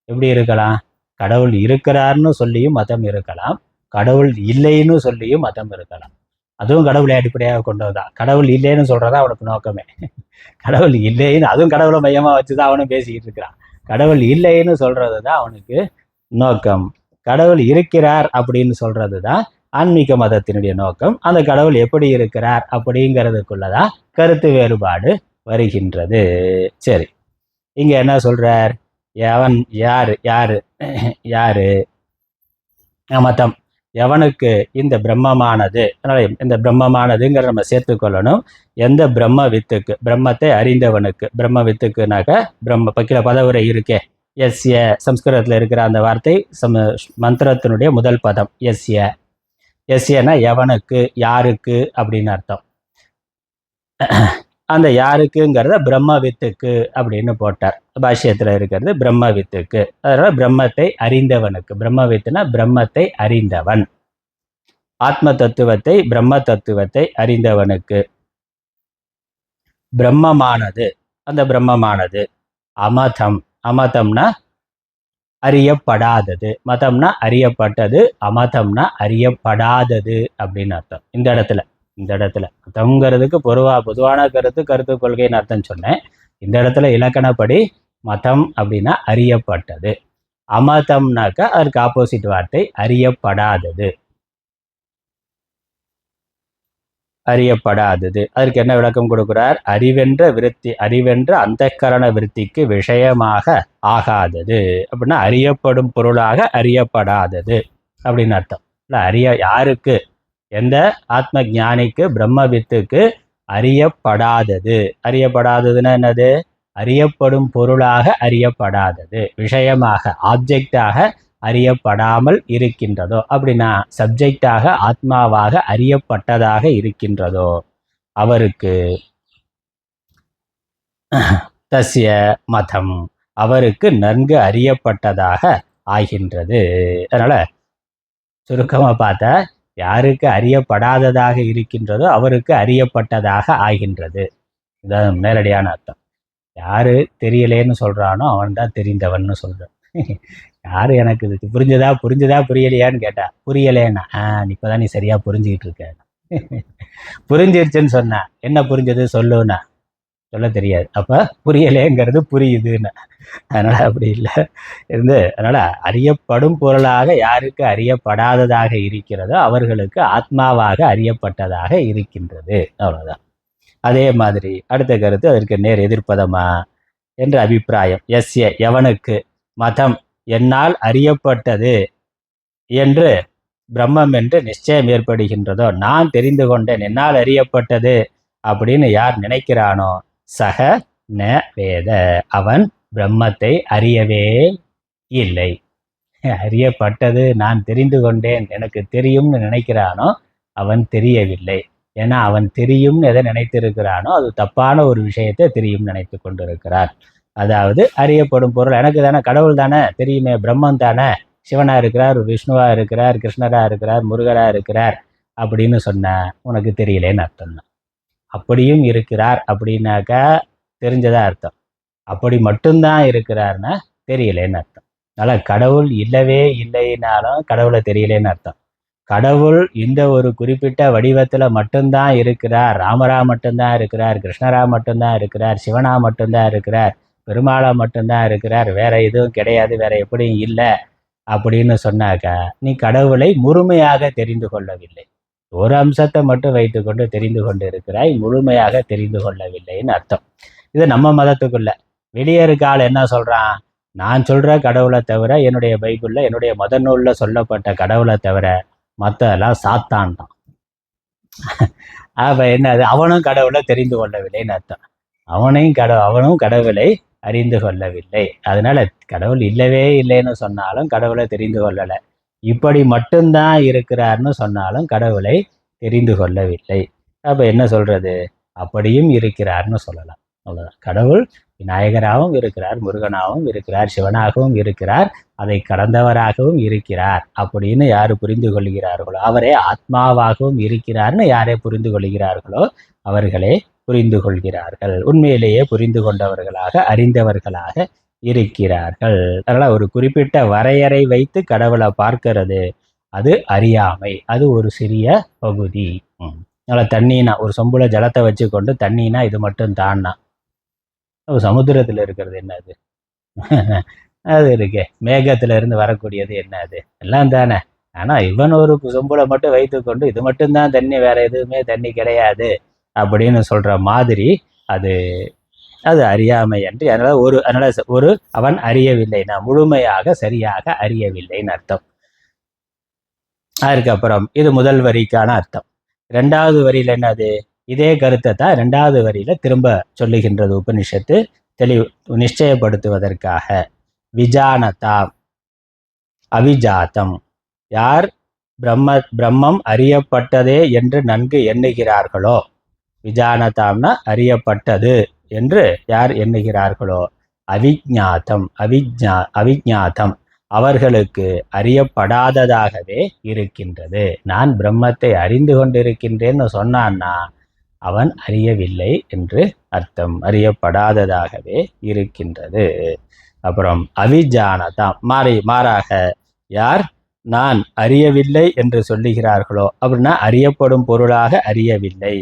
எப்படி இருக்கலாம், கடவுள் இருக்கிறார்னு சொல்லியும் மதம் இருக்கலாம், கடவுள் இல்லைன்னு சொல்லியும் மதம் இருக்கலாம். அதுவும் கடவுளை அடிப்படையாக கொண்டதுதான். கடவுள் இல்லைன்னு சொல்றதா அவனுக்கு நோக்கமே. கடவுள் இல்லைன்னு, அதுவும் கடவுளை மையமா வச்சுதான் அவனும் பேசிக்கிட்டு இருக்கிறான். கடவுள் இல்லைன்னு சொல்றது தான் அவனுக்கு நோக்கம். கடவுள் இருக்கிறார் அப்படின்னு சொல்றது தான் ஆன்மீக மதத்தினுடைய நோக்கம். அந்த கடவுள் எப்படி இருக்கிறார் அப்படிங்கிறதுக்குள்ளதான் கருத்து வேறுபாடு வருகின்றது. சரி, இங்க என்ன சொல்றார், எவன் யாரு மதம், எவனுக்கு இந்த பிரம்மமானது. அதனால இந்த பிரம்மமானதுங்கிற நம்ம சேர்த்துக்கொள்ளணும். எந்த பிரம்ம வித்துக்கு, பிரம்மத்தை அறிந்தவனுக்கு, பிரம்ம வித்துக்குனாக்க பிரம்ம பக்கில பதவுரை இருக்கே, எஸ்ய, சம்ஸ்கிருதத்தில் இருக்கிற அந்த வார்த்தை மந்திரத்தினுடைய முதல் பதம் எஸ்ய. எஸ்யனா எவனுக்கு, யாருக்கு அப்படின்னு அர்த்தம். அந்த யாருக்குங்கிறத பிரம்மவித்துக்கு அப்படின்னு போட்டார். பாஷ்யத்தில் இருக்கிறது பிரம்மவித்துக்கு. அதனால பிரம்மத்தை அறிந்தவனுக்கு. பிரம்மவித்துனா பிரம்மத்தை அறிந்தவன், ஆத்ம தத்துவத்தை, பிரம்ம தத்துவத்தை அறிந்தவனுக்கு. பிரம்மமானது, அந்த பிரம்மமானது அமதம். அமதம்னா அறியப்படாதது, மதம்னா அறியப்பட்டது, அமதம்னா அறியப்படாதது அப்படின்னு அர்த்தம். இந்த இடத்துல மதம்ங்கிறதுக்கு பொதுவான கருத்து கொள்கைன்னு அர்த்தம் சொன்னேன். இந்த இடத்துல இலக்கணப்படி மதம் அப்படின்னா அறியப்பட்டது, அமதம்னாக்கா அதற்கு ஆப்போசிட் வார்த்தை அறியப்படாதது. அறியப்படாதது அதற்கு என்ன விளக்கம் கொடுக்கிறார்? அறிவென்ற விருத்தி, அறிவென்ற அந்தக்கரண விருத்திக்கு விஷயமாக ஆகாதது அப்படின்னா அறியப்படும் பொருளாக அறியப்படாதது அப்படின்னு அர்த்தம். இல்லை, யாருக்கு? எந்த ஆத்ம ஞானிக்கு, பிரம்மவித்துக்கு அறியப்படாதது. அறியப்படாததுன்னா என்னது? அறியப்படும் பொருளாக அறியப்படாதது, விஷயமாக ஆப்ஜெக்டாக அறியப்படாமல் இருக்கின்றதோ, அப்படின்னா சப்ஜெக்டாக ஆத்மாவாக அறியப்பட்டதாக இருக்கின்றதோ அவருக்கு தஸ்ய மதம், அவருக்கு நன்கு அறியப்பட்டதாக ஆகின்றது. அதனால சுருக்கமா பார்த்தா, யாருக்கு அறியப்படாததாக இருக்கின்றதோ அவருக்கு அறியப்பட்டதாக ஆகின்றது. இதான் நேரடியான அர்த்தம். யாரு தெரியலேன்னு சொல்றானோ அவன் தான் தெரிந்தவன்னு சொல்றான். யாரு எனக்கு இது புரிஞ்சதா புரியலையான்னு கேட்டா, புரியலேன்னா இப்பதான் நீ சரியா புரிஞ்சுக்கிட்டு இருக்க. புரிஞ்சிருச்சுன்னு சொன்னா, என்ன புரிஞ்சது சொல்லுன்னா, சொல்ல தெரியாது. அப்ப புரியலேங்கிறது புரியுதுன்னு. அதனால அப்படி இல்லை அதனால அறியப்படும் பொருளாக யாருக்கு அறியப்படாததாக இருக்கிறதோ அவர்களுக்கு ஆத்மாவாக அறியப்பட்டதாக இருக்கின்றது. அவ்வளவுதான். அதே மாதிரி அடுத்த கருத்து அதற்கு நேர் எதிர்ப்பதமா என்ற அபிப்பிராயம். எஸ்ய எவனுக்கு, மதம் என்னால் அறியப்பட்டது என்று பிரம்மம் என்று நிச்சயம் ஏற்படுகின்றதோ, நான் தெரிந்து கொண்டேன், என்னால் அறியப்பட்டது அப்படின்னு யார் நினைக்கிறானோ, சக ந வேத, அவன் பிரம்மத்தை அறியவே இல்லை. அறியப்பட்டது, நான் தெரிந்து கொண்டேன், எனக்கு தெரியும்னு நினைக்கிறானோ அவன் தெரியவில்லை. ஏன்னா அவன் தெரியும்னு எதை நினைத்திருக்கிறானோ அது தப்பான ஒரு விஷயத்தை தெரியும் நினைத்து கொண்டிருக்கிறார். அதாவது அறியப்படும் பொருள் எனக்கு தானே, கடவுள் தானே தெரியுமே, பிரம்மன் தானே, சிவனா இருக்கிறார், விஷ்ணுவா இருக்கிறார், கிருஷ்ணரா இருக்கிறார், முருகரா இருக்கிறார் அப்படின்னு சொன்ன உனக்கு தெரியலேன்னு அர்த்தம் தான். அப்படியும் இருக்கிறார் அப்படின்னாக்கா தெரிஞ்சதா அர்த்தம். அப்படி மட்டும்தான் இருக்கிறார்னா தெரியலேன்னு அர்த்தம். அதனால கடவுள் இல்லவே இல்லைனாலும் கடவுளை தெரியலேன்னு அர்த்தம். கடவுள் இந்த ஒரு குறிப்பிட்ட வடிவத்துல மட்டும்தான் இருக்கிறார், ராமரா மட்டும்தான் இருக்கிறார், கிருஷ்ணரா மட்டும்தான் இருக்கிறார், சிவனா மட்டும்தான் இருக்கிறார், பெருமாளா மட்டும்தான் இருக்கிறார், வேற எதுவும் கிடையாது, வேற எப்படியும் இல்லை அப்படின்னு சொன்னாக்கா நீ கடவுளை முழுமையாக தெரிந்து கொள்ளவில்லை. ஒரு அம்சத்தை மட்டும் வைத்துக்கொண்டு தெரிந்து கொண்டு இருக்கிறாய், முழுமையாக தெரிந்து கொள்ளவில்லைன்னு அர்த்தம். இது நம்ம மதத்துக்குள்ள. வெளியே இருக்க ஆள் என்ன சொல்றான்? நான் சொல்ற கடவுளை தவிர, என்னுடைய பைபிள்ல, என்னுடைய மத நூல்ல சொல்லப்பட்ட கடவுளை தவிர மற்றெல்லாம் சாத்தான் தான். அப்ப என்னது? அவனும் கடவுளை தெரிந்து கொள்ளவில்லைன்னு அர்த்தம். அவனும் கடவுளை அறிந்து கொள்ளவில்லை. அதனால கடவுள் இல்லவே இல்லைன்னு சொன்னாலும் கடவுளை தெரிந்து கொள்ளலை, இப்படி மட்டும்தான் இருக்கிறார்னு சொன்னாலும் கடவுளை தெரிந்து கொள்ளவில்லை. அப்ப என்ன சொல்றது? அப்படியும் இருக்கிறார்னு சொல்லலாம். அவ்வளவுதான். கடவுள் விநாயகராகவும் இருக்கிறார், முருகனாகவும் இருக்கிறார், சிவனாகவும் இருக்கிறார், அதை கடந்தவராகவும் இருக்கிறார் அப்படின்னு யாரு புரிந்து கொள்கிறார்களோ, அவரே ஆத்மாவாகவும் இருக்கிறார்னு யாரே புரிந்து கொள்கிறார்களோ அவர்களே புரிந்து கொள்கிறார்கள், உண்மையிலேயே புரிந்து கொண்டவர்களாக, அறிந்தவர்களாக இருக்கிறார்கள். அதனால ஒரு குறிப்பிட்ட வரையறை வைத்து கடவுளை பார்க்கிறது அது அறியாமை, அது ஒரு சிறிய பகுதி. அதனால தண்ணினா ஒரு சொம்புல ஜலத்தை வச்சு கொண்டு தண்ணினா இது மட்டும் தான்னா, சமுத்திரத்துல இருக்கிறது என்னது? அது இருக்கு. மேகத்துல இருந்து வரக்கூடியது என்னது? எல்லாம் தானே. ஆனா இவன் ஒரு சொம்புல மட்டும் வைத்து கொண்டு இது மட்டும்தான் தண்ணி, வேற எதுவுமே தண்ணி கிடையாது அப்படின்னு சொல்ற மாதிரி அது அது அறியாமை என்று. அதனால ஒரு அவன் அறியவில்லைன்னா முழுமையாக சரியாக அறியவில்லைன்னு அர்த்தம். அதுக்கப்புறம் இது முதல் வரிக்கான அர்த்தம். ரெண்டாவது வரியில என்னது? இதே கருத்தை தான் ரெண்டாவது வரியில திரும்ப சொல்லுகின்றது உபனிஷத்து, நிச்சயப்படுத்துவதற்காக. விஜானதாம் அவிஜாத்தம், யார் பிரம்மம் அறியப்பட்டதே என்று நன்கு எண்ணுகிறார்களோ, விஜானதாம்னா அறியப்பட்டது என்று யார் எண்ணுகிறார்களோ, அவிஜாத்தம் அவர்களுக்கு அறியப்படாததாகவே இருக்கின்றது. நான் பிரம்மத்தை அறிந்து கொண்டிருக்கின்றேன்னு சொன்னான்னா அவன் அறியவில்லை என்று அர்த்தம். அறியப்படாததாகவே இருக்கின்றது. அப்புறம் அவிஜானதாம் மாறாக யார் நான் அறியவில்லை என்று சொல்லுகிறார்களோ அப்படின்னா அறியப்படும் பொருளாக அறியவில்லை,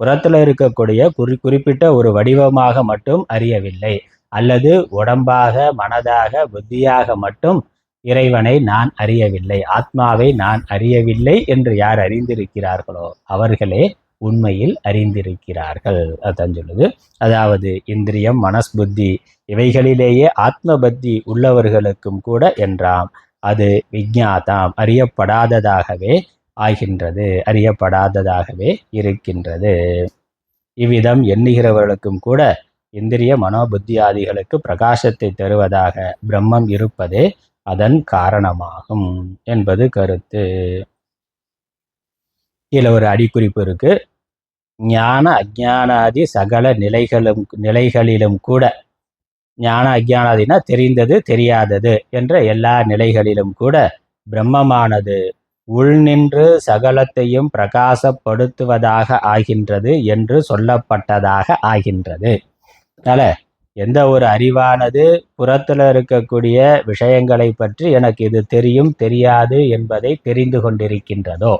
புறத்தில் இருக்கக்கூடிய குறிப்பிட்ட ஒரு வடிவமாக மட்டும் அறியவில்லை, அல்லது உடம்பாக மனதாக புத்தியாக மட்டும் இறைவனை நான் அறியவில்லை, ஆத்மாவை நான் அறியவில்லை என்று யார் அறிந்திருக்கிறார்களோ அவர்களே உண்மையில் அறிந்திருக்கிறார்கள். அதான் சொல்லுது. அதாவது இந்திரியம் மனஸ்புத்தி இவைகளிலேயே ஆத்ம பக்தி உள்ளவர்களுக்கும் கூட என்றாம் அது விஞ்ஞாதாம் அறியப்படாததாகவே ஆகின்றது, அறியப்படாததாகவே இருக்கின்றது. இவ்விதம் எண்ணுகிறவர்களுக்கும் கூட இந்திரிய மனோபுத்தி ஆதிகளுக்கு பிரகாசத்தை தருவதாக பிரம்மம் இருப்பதே அதன் காரணமாகும் என்பது கருத்து. இதில் ஒரு அடிக்குறிப்பு இருக்கு. ஞான அஜானாதி சகல நிலைகளிலும் கூட, ஞான அஜானாதினா தெரிந்தது தெரியாதது என்ற எல்லா நிலைகளிலும் கூட பிரம்மமானது உள்நின்று சகலத்தையும் பிரகாசப்படுத்துவதாக ஆகின்றது என்று சொல்லப்பட்டதாக ஆகின்றது. அதனால எந்த ஒரு அறிவானது புறத்தில் இருக்கக்கூடிய விஷயங்களை பற்றி எனக்கு இது தெரியும் தெரியாது என்பதை தெரிந்து கொண்டிருக்கின்றதோ,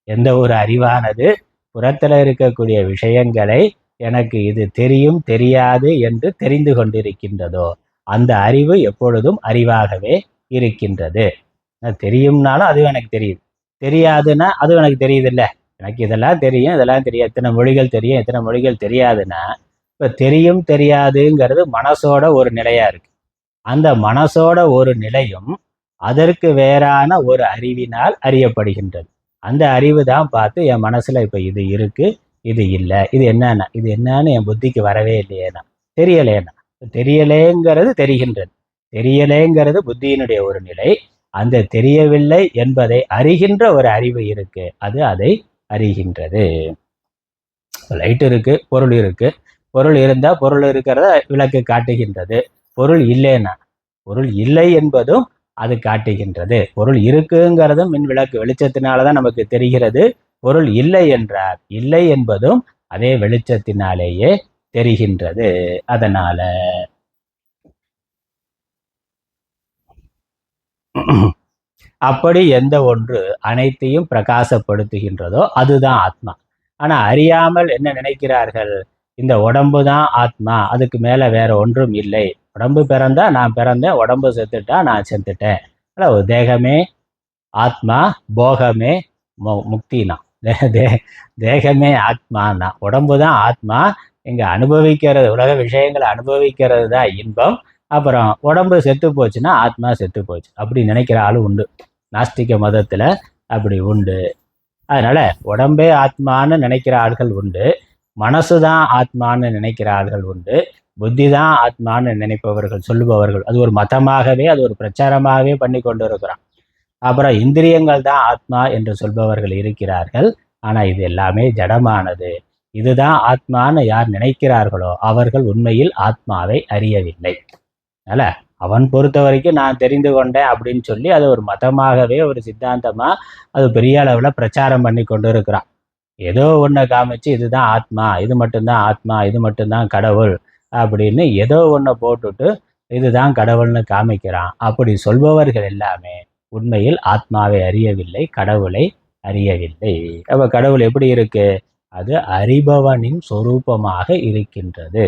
எந்த ஒரு அறிவானது புறத்தில் இருக்கக்கூடிய விஷயங்களை எனக்கு இது தெரியும் தெரியாது என்று தெரிந்து கொண்டிருக்கின்றதோ அந்த அறிவு எப்பொழுதும் அறிவாகவே இருக்கின்றது. தெரியும்னாலும் அது எனக்கு தெரியுது, தெரியாதுன்னா அது எனக்கு தெரியுது இல்லை. எனக்கு இதெல்லாம் தெரியும் இதெல்லாம் தெரியாது, எத்தனை மொழிகள் தெரியும் எத்தனை மொழிகள் தெரியாதுன்னா இப்போ தெரியும் தெரியாதுங்கிறது மனசோட ஒரு நிலையா இருக்கு. அந்த மனசோட ஒரு நிலையும் அதற்கு வேறான ஒரு அறிவினால் அறியப்படுகின்றது. அந்த அறிவு தான் பார்த்து என் மனசுல இப்போ இது இருக்கு இது இல்லை, இது என்னன்னு என் புத்திக்கு வரவே இல்லையேனா, தெரியலேனா. தெரியலேங்கிறது தெரிகின்றது, தெரியலேங்கிறது புத்தியினுடைய ஒரு நிலை. அந்த தெரியவில்லை என்பதை அறிகின்ற ஒரு அறிவு இருக்கு, அது அதை அறிகின்றது. லைட் இருக்கு, பொருள் இருக்கு, பொருள் இருந்தா பொருள் இருக்கிறத விளக்கு காட்டுகின்றது. பொருள் இல்லைன்னா பொருள் இல்லை என்பதும் அது காட்டுகின்றது. பொருள் இருக்குங்கிறதும் மின் விளக்கு வெளிச்சத்தினாலதான் நமக்கு தெரிகிறது. பொருள் இல்லை என்றார் இல்லை என்பதும் அதே வெளிச்சத்தினாலேயே தெரிகின்றது. அதனால அப்படி எந்த ஒன்று அனைத்தையும் பிரகாசப்படுத்துகின்றதோ அதுதான் ஆத்மா. ஆனா அறியாமல் என்ன நினைக்கிறார்கள், இந்த உடம்பு தான் ஆத்மா, அதுக்கு மேல வேற ஒன்றும் இல்லை. உடம்பு பிறந்தா நான் பிறந்தேன், உடம்பு செத்துட்டா நான் செத்துட்டேன். தேகமே ஆத்மா, போகமே முக்தினா. தேகமே ஆத்மானா, உடம்பு தான் ஆத்மா, இங்க அனுபவிக்கிறது உலக விஷயங்களை அனுபவிக்கிறது தான் இன்பம். அப்புறம் உடம்பு செத்து போச்சுன்னா ஆத்மா செத்து போச்சு அப்படி நினைக்கிற ஆளு உண்டு. நாஸ்திக மதத்துல அப்படி உண்டு. அதனால உடம்பே ஆத்மான்னு நினைக்கிற ஆள்கள் உண்டு, மனசுதான் ஆத்மான்னு நினைக்கிற ஆள்கள் உண்டு, புத்தி தான் ஆத்மான்னு நினைப்பவர்கள் சொல்லுபவர்கள், அது ஒரு மதமாகவே அது ஒரு பிரச்சாரமாகவே பண்ணி கொண்டு இருக்கிறான். அப்புறம் இந்திரியங்கள் தான் ஆத்மா என்று சொல்பவர்கள் இருக்கிறார்கள். ஆனா இது எல்லாமே ஜடமானது. இதுதான் ஆத்மான்னு யார் நினைக்கிறார்களோ அவர்கள் உண்மையில் ஆத்மாவை அறியவில்லை. அதனால அவன் பொறுத்த வரைக்கும் நான் தெரிந்து கொண்டேன் அப்படின்னு சொல்லி அது ஒரு மதமாகவே ஒரு சித்தாந்தமா அது பெரிய அளவுல பிரச்சாரம் பண்ணி கொண்டு இருக்கிறான். ஏதோ ஒன்றை காமிச்சு இதுதான் ஆத்மா, இது மட்டும்தான் ஆத்மா, இது மட்டும்தான் கடவுள் அப்படின்னு ஏதோ ஒன்றை போட்டுட்டு இதுதான் கடவுள்னு காமிக்கிறான். அப்படி சொல்பவர்கள் எல்லாமே உண்மையில் ஆத்மாவை அறியவில்லை, கடவுளை அறியவில்லை. அப்ப கடவுள் எப்படி இருக்கு, அது அறிபவனின் சொரூபமாக இருக்கின்றது,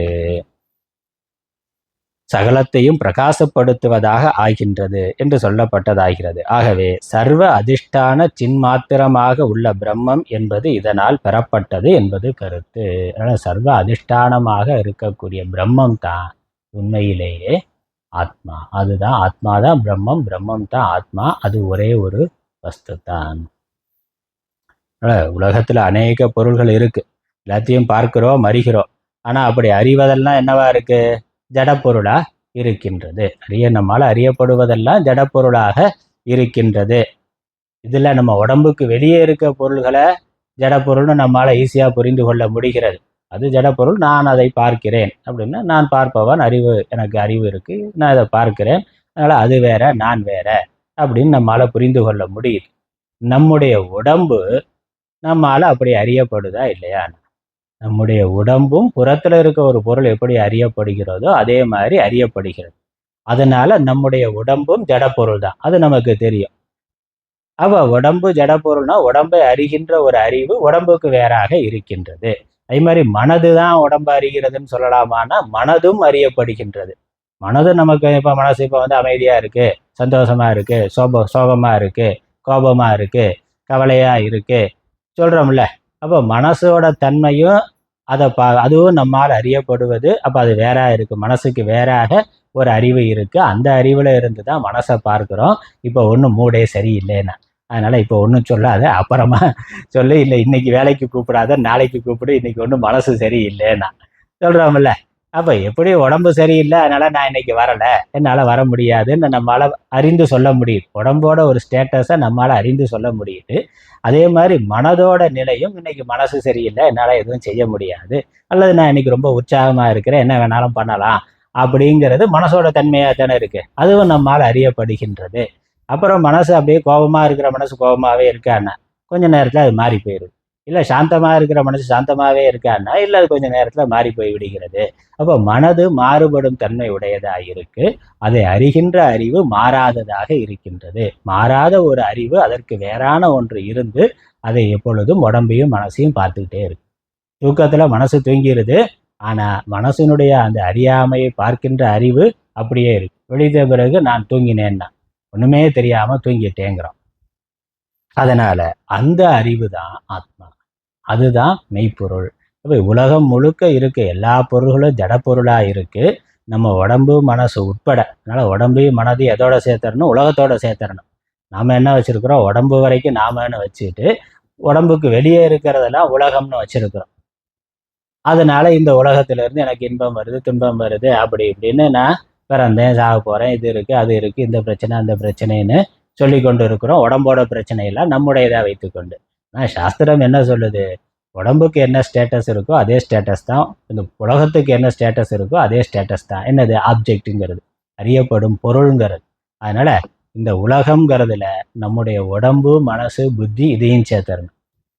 சகலத்தையும் பிரகாசப்படுத்துவதாக ஆகின்றது என்று சொல்லப்பட்டதாகிறது. ஆகவே சர்வ அதிஷ்டான சின்மாத்திரமாக உள்ள பிரம்மம் என்பது இதனால் பெறப்பட்டது என்பது கருத்து. அதனால் சர்வ அதிஷ்டானமாக இருக்கக்கூடிய பிரம்மம் தான் உண்மையிலேயே ஆத்மா. அதுதான் ஆத்மா தான் பிரம்மம், பிரம்மம் தான் ஆத்மா, அது ஒரே ஒரு வஸ்து தான். உலகத்துல அநேக பொருள்கள் இருக்கு, எல்லாத்தையும் பார்க்கிறோம் அறிகிறோம். ஆனா அப்படி அறிவதெல்லாம் என்னவா இருக்கு, ஜடப்பொருளா இருக்கின்றது. நம்மால் அறியப்படுவதெல்லாம் ஜடப்பொருளாக இருக்கின்றது. இதில் நம்ம உடம்புக்கு வெளியே இருக்க பொருள்களை ஜடப்பொருள்னு நம்மளால் ஈஸியாக புரிந்து கொள்ள முடிகிறது. அது ஜடப்பொருள், நான் அதை பார்க்கிறேன் அப்படின்னா, நான் பார்ப்பவன், எனக்கு அறிவு இருக்குது, நான் அதை பார்க்கிறேன், அதனால் அது வேற நான் வேற அப்படின்னு நம்மளால் புரிந்து கொள்ள முடியுது. நம்முடைய உடம்பு நம்மால் அப்படி அறியப்படுதா இல்லையா? நம்முடைய உடம்பும் புறத்தில் இருக்க ஒரு பொருள் எப்படி அறியப்படுகிறதோ அதே மாதிரி அறியப்படுகிறது. அதனால நம்முடைய உடம்பும் ஜடப்பொருள் தான், அது நமக்கு தெரியும். அப்போ உடம்பு ஜடப்பொருள்னா உடம்பை அறிகின்ற ஒரு அறிவு உடம்புக்கு வேறாக இருக்கின்றது. அதே மாதிரி மனது தான் உடம்பு அறிகிறதுன்னு சொல்லலாமான்னா, மனதும் அறியப்படுகின்றது. மனது நமக்கு இப்போ மனசு இப்போ அமைதியாக இருக்குது, சந்தோஷமாக இருக்குது, சோகமாக இருக்குது, கோபமாக இருக்குது, கவலையாக இருக்குது சொல்கிறோம்ல. அப்போ மனசோட தன்மையும் அதுவும் நம்மால் அறியப்படுவது. அப்போ அது வேறாக இருக்குது, மனசுக்கு வேறாக ஒரு அறிவு இருக்குது. அந்த அறிவில் இருந்து தான் மனசை பார்க்குறோம். இப்போ ஒன்றும் மூடே சரியில்லைன்னா, அதனால் இப்போ ஒன்றும் சொல்லாத, அப்புறமா சொல்லு, இல்லை இன்னைக்கு வேலைக்கு கூப்பிடாத, நாளைக்கு கூப்பிடு, இன்னைக்கு ஒன்றும் மனசு சரியில்லைன்னா சொல்கிறோம்ல. அப்போ எப்படி உடம்பு சரியில்லை அதனால் நான் இன்னைக்கு வரலை, என்னால் வர முடியாதுன்னு நம்மளால் அறிந்து சொல்ல முடியுது. உடம்போட ஒரு ஸ்டேட்டஸை நம்மளால் அறிந்து சொல்ல முடியுது. அதே மாதிரி மனதோட நிலையும், இன்னைக்கு மனசு சரியில்லை, என்னால் எதுவும் செய்ய முடியாது, அல்லது நான் இன்னைக்கு ரொம்ப உற்சாகமாக இருக்கிறேன், என்ன வேணாலும் பண்ணலாம் அப்படிங்கிறது மனசோட தன்மையாக தானே இருக்குது. அதுவும் நம்மால் அறியப்படுகின்றது. அப்புறம் மனசு அப்படியே கோபமாக இருக்கிற மனசு கோபமாகவே இருக்கான்னா கொஞ்சம் நேரத்தில் அது மாறி போயிடுது. இல்லை சாந்தமாக இருக்கிற மனசு சாந்தமாகவே இருக்கான்னா இல்லை அது கொஞ்சம் நேரத்தில் மாறி போய் விடுகிறது. அப்போ மனது மாறுபடும் தன்மை உடையதாக இருக்கு. அதை அறிகின்ற அறிவு மாறாததாக இருக்கின்றது. மாறாத ஒரு அறிவு, அதற்கு வேறான ஒன்று இருந்து அதை எப்பொழுதும் உடம்பையும் மனசையும் பார்த்துக்கிட்டே இருக்கு. தூக்கத்தில் மனசு தூங்கிடுது, ஆனால் மனசினுடைய அந்த அறியாமையை பார்க்கின்ற அறிவு அப்படியே இருக்கு. விழித்த பிறகு நான் தூங்கினேன்னா ஒன்றுமே தெரியாமல் தூங்கிட்டேங்கிறோம். அதனால அந்த அறிவு தான் ஆத்மா, அதுதான் மெய்ப்பொருள். இப்போ உலகம் முழுக்க இருக்கு, எல்லா பொருள்களும் ஜடப்பொருளாக இருக்கு, நம்ம உடம்பு மனசு உட்பட. அதனால் உடம்பையும் மனதையும் எதோட சேர்த்துறணும்? உலகத்தோட சேர்த்துறணும். நாம் என்ன வச்சுருக்கிறோம்? உடம்பு வரைக்கும் நாமன்னு வச்சுக்கிட்டு உடம்புக்கு வெளியே இருக்கிறதெல்லாம் உலகம்னு வச்சுருக்கிறோம். அதனால இந்த உலகத்திலேருந்து எனக்கு இன்பம் வருது, துன்பம் வருது, அப்படி இப்படின்னு நான் பிறந்தேன், சாக போகிறேன், இது இருக்குது, அது இருக்குது, இந்த பிரச்சனை அந்த பிரச்சனைன்னு சொல்லி கொண்டு இருக்கிறோம். உடம்போட பிரச்சனையெல்லாம் நம்முடையதாக வைத்துக்கொண்டு. ஆனால் சாஸ்திரம் என்ன சொல்லுது? உடம்புக்கு என்ன ஸ்டேட்டஸ் இருக்கோ அதே ஸ்டேட்டஸ் தான், இந்த உலகத்துக்கு என்ன ஸ்டேட்டஸ் இருக்கோ அதே ஸ்டேட்டஸ் தான். என்னது? ஆப்ஜெக்ட்டுங்கிறது, அறியப்படும் பொருளுங்கிறது. அதனால் இந்த உலகங்கிறதுல நம்முடைய உடம்பு மனசு புத்தி இதையும் சேர்த்துறணும்.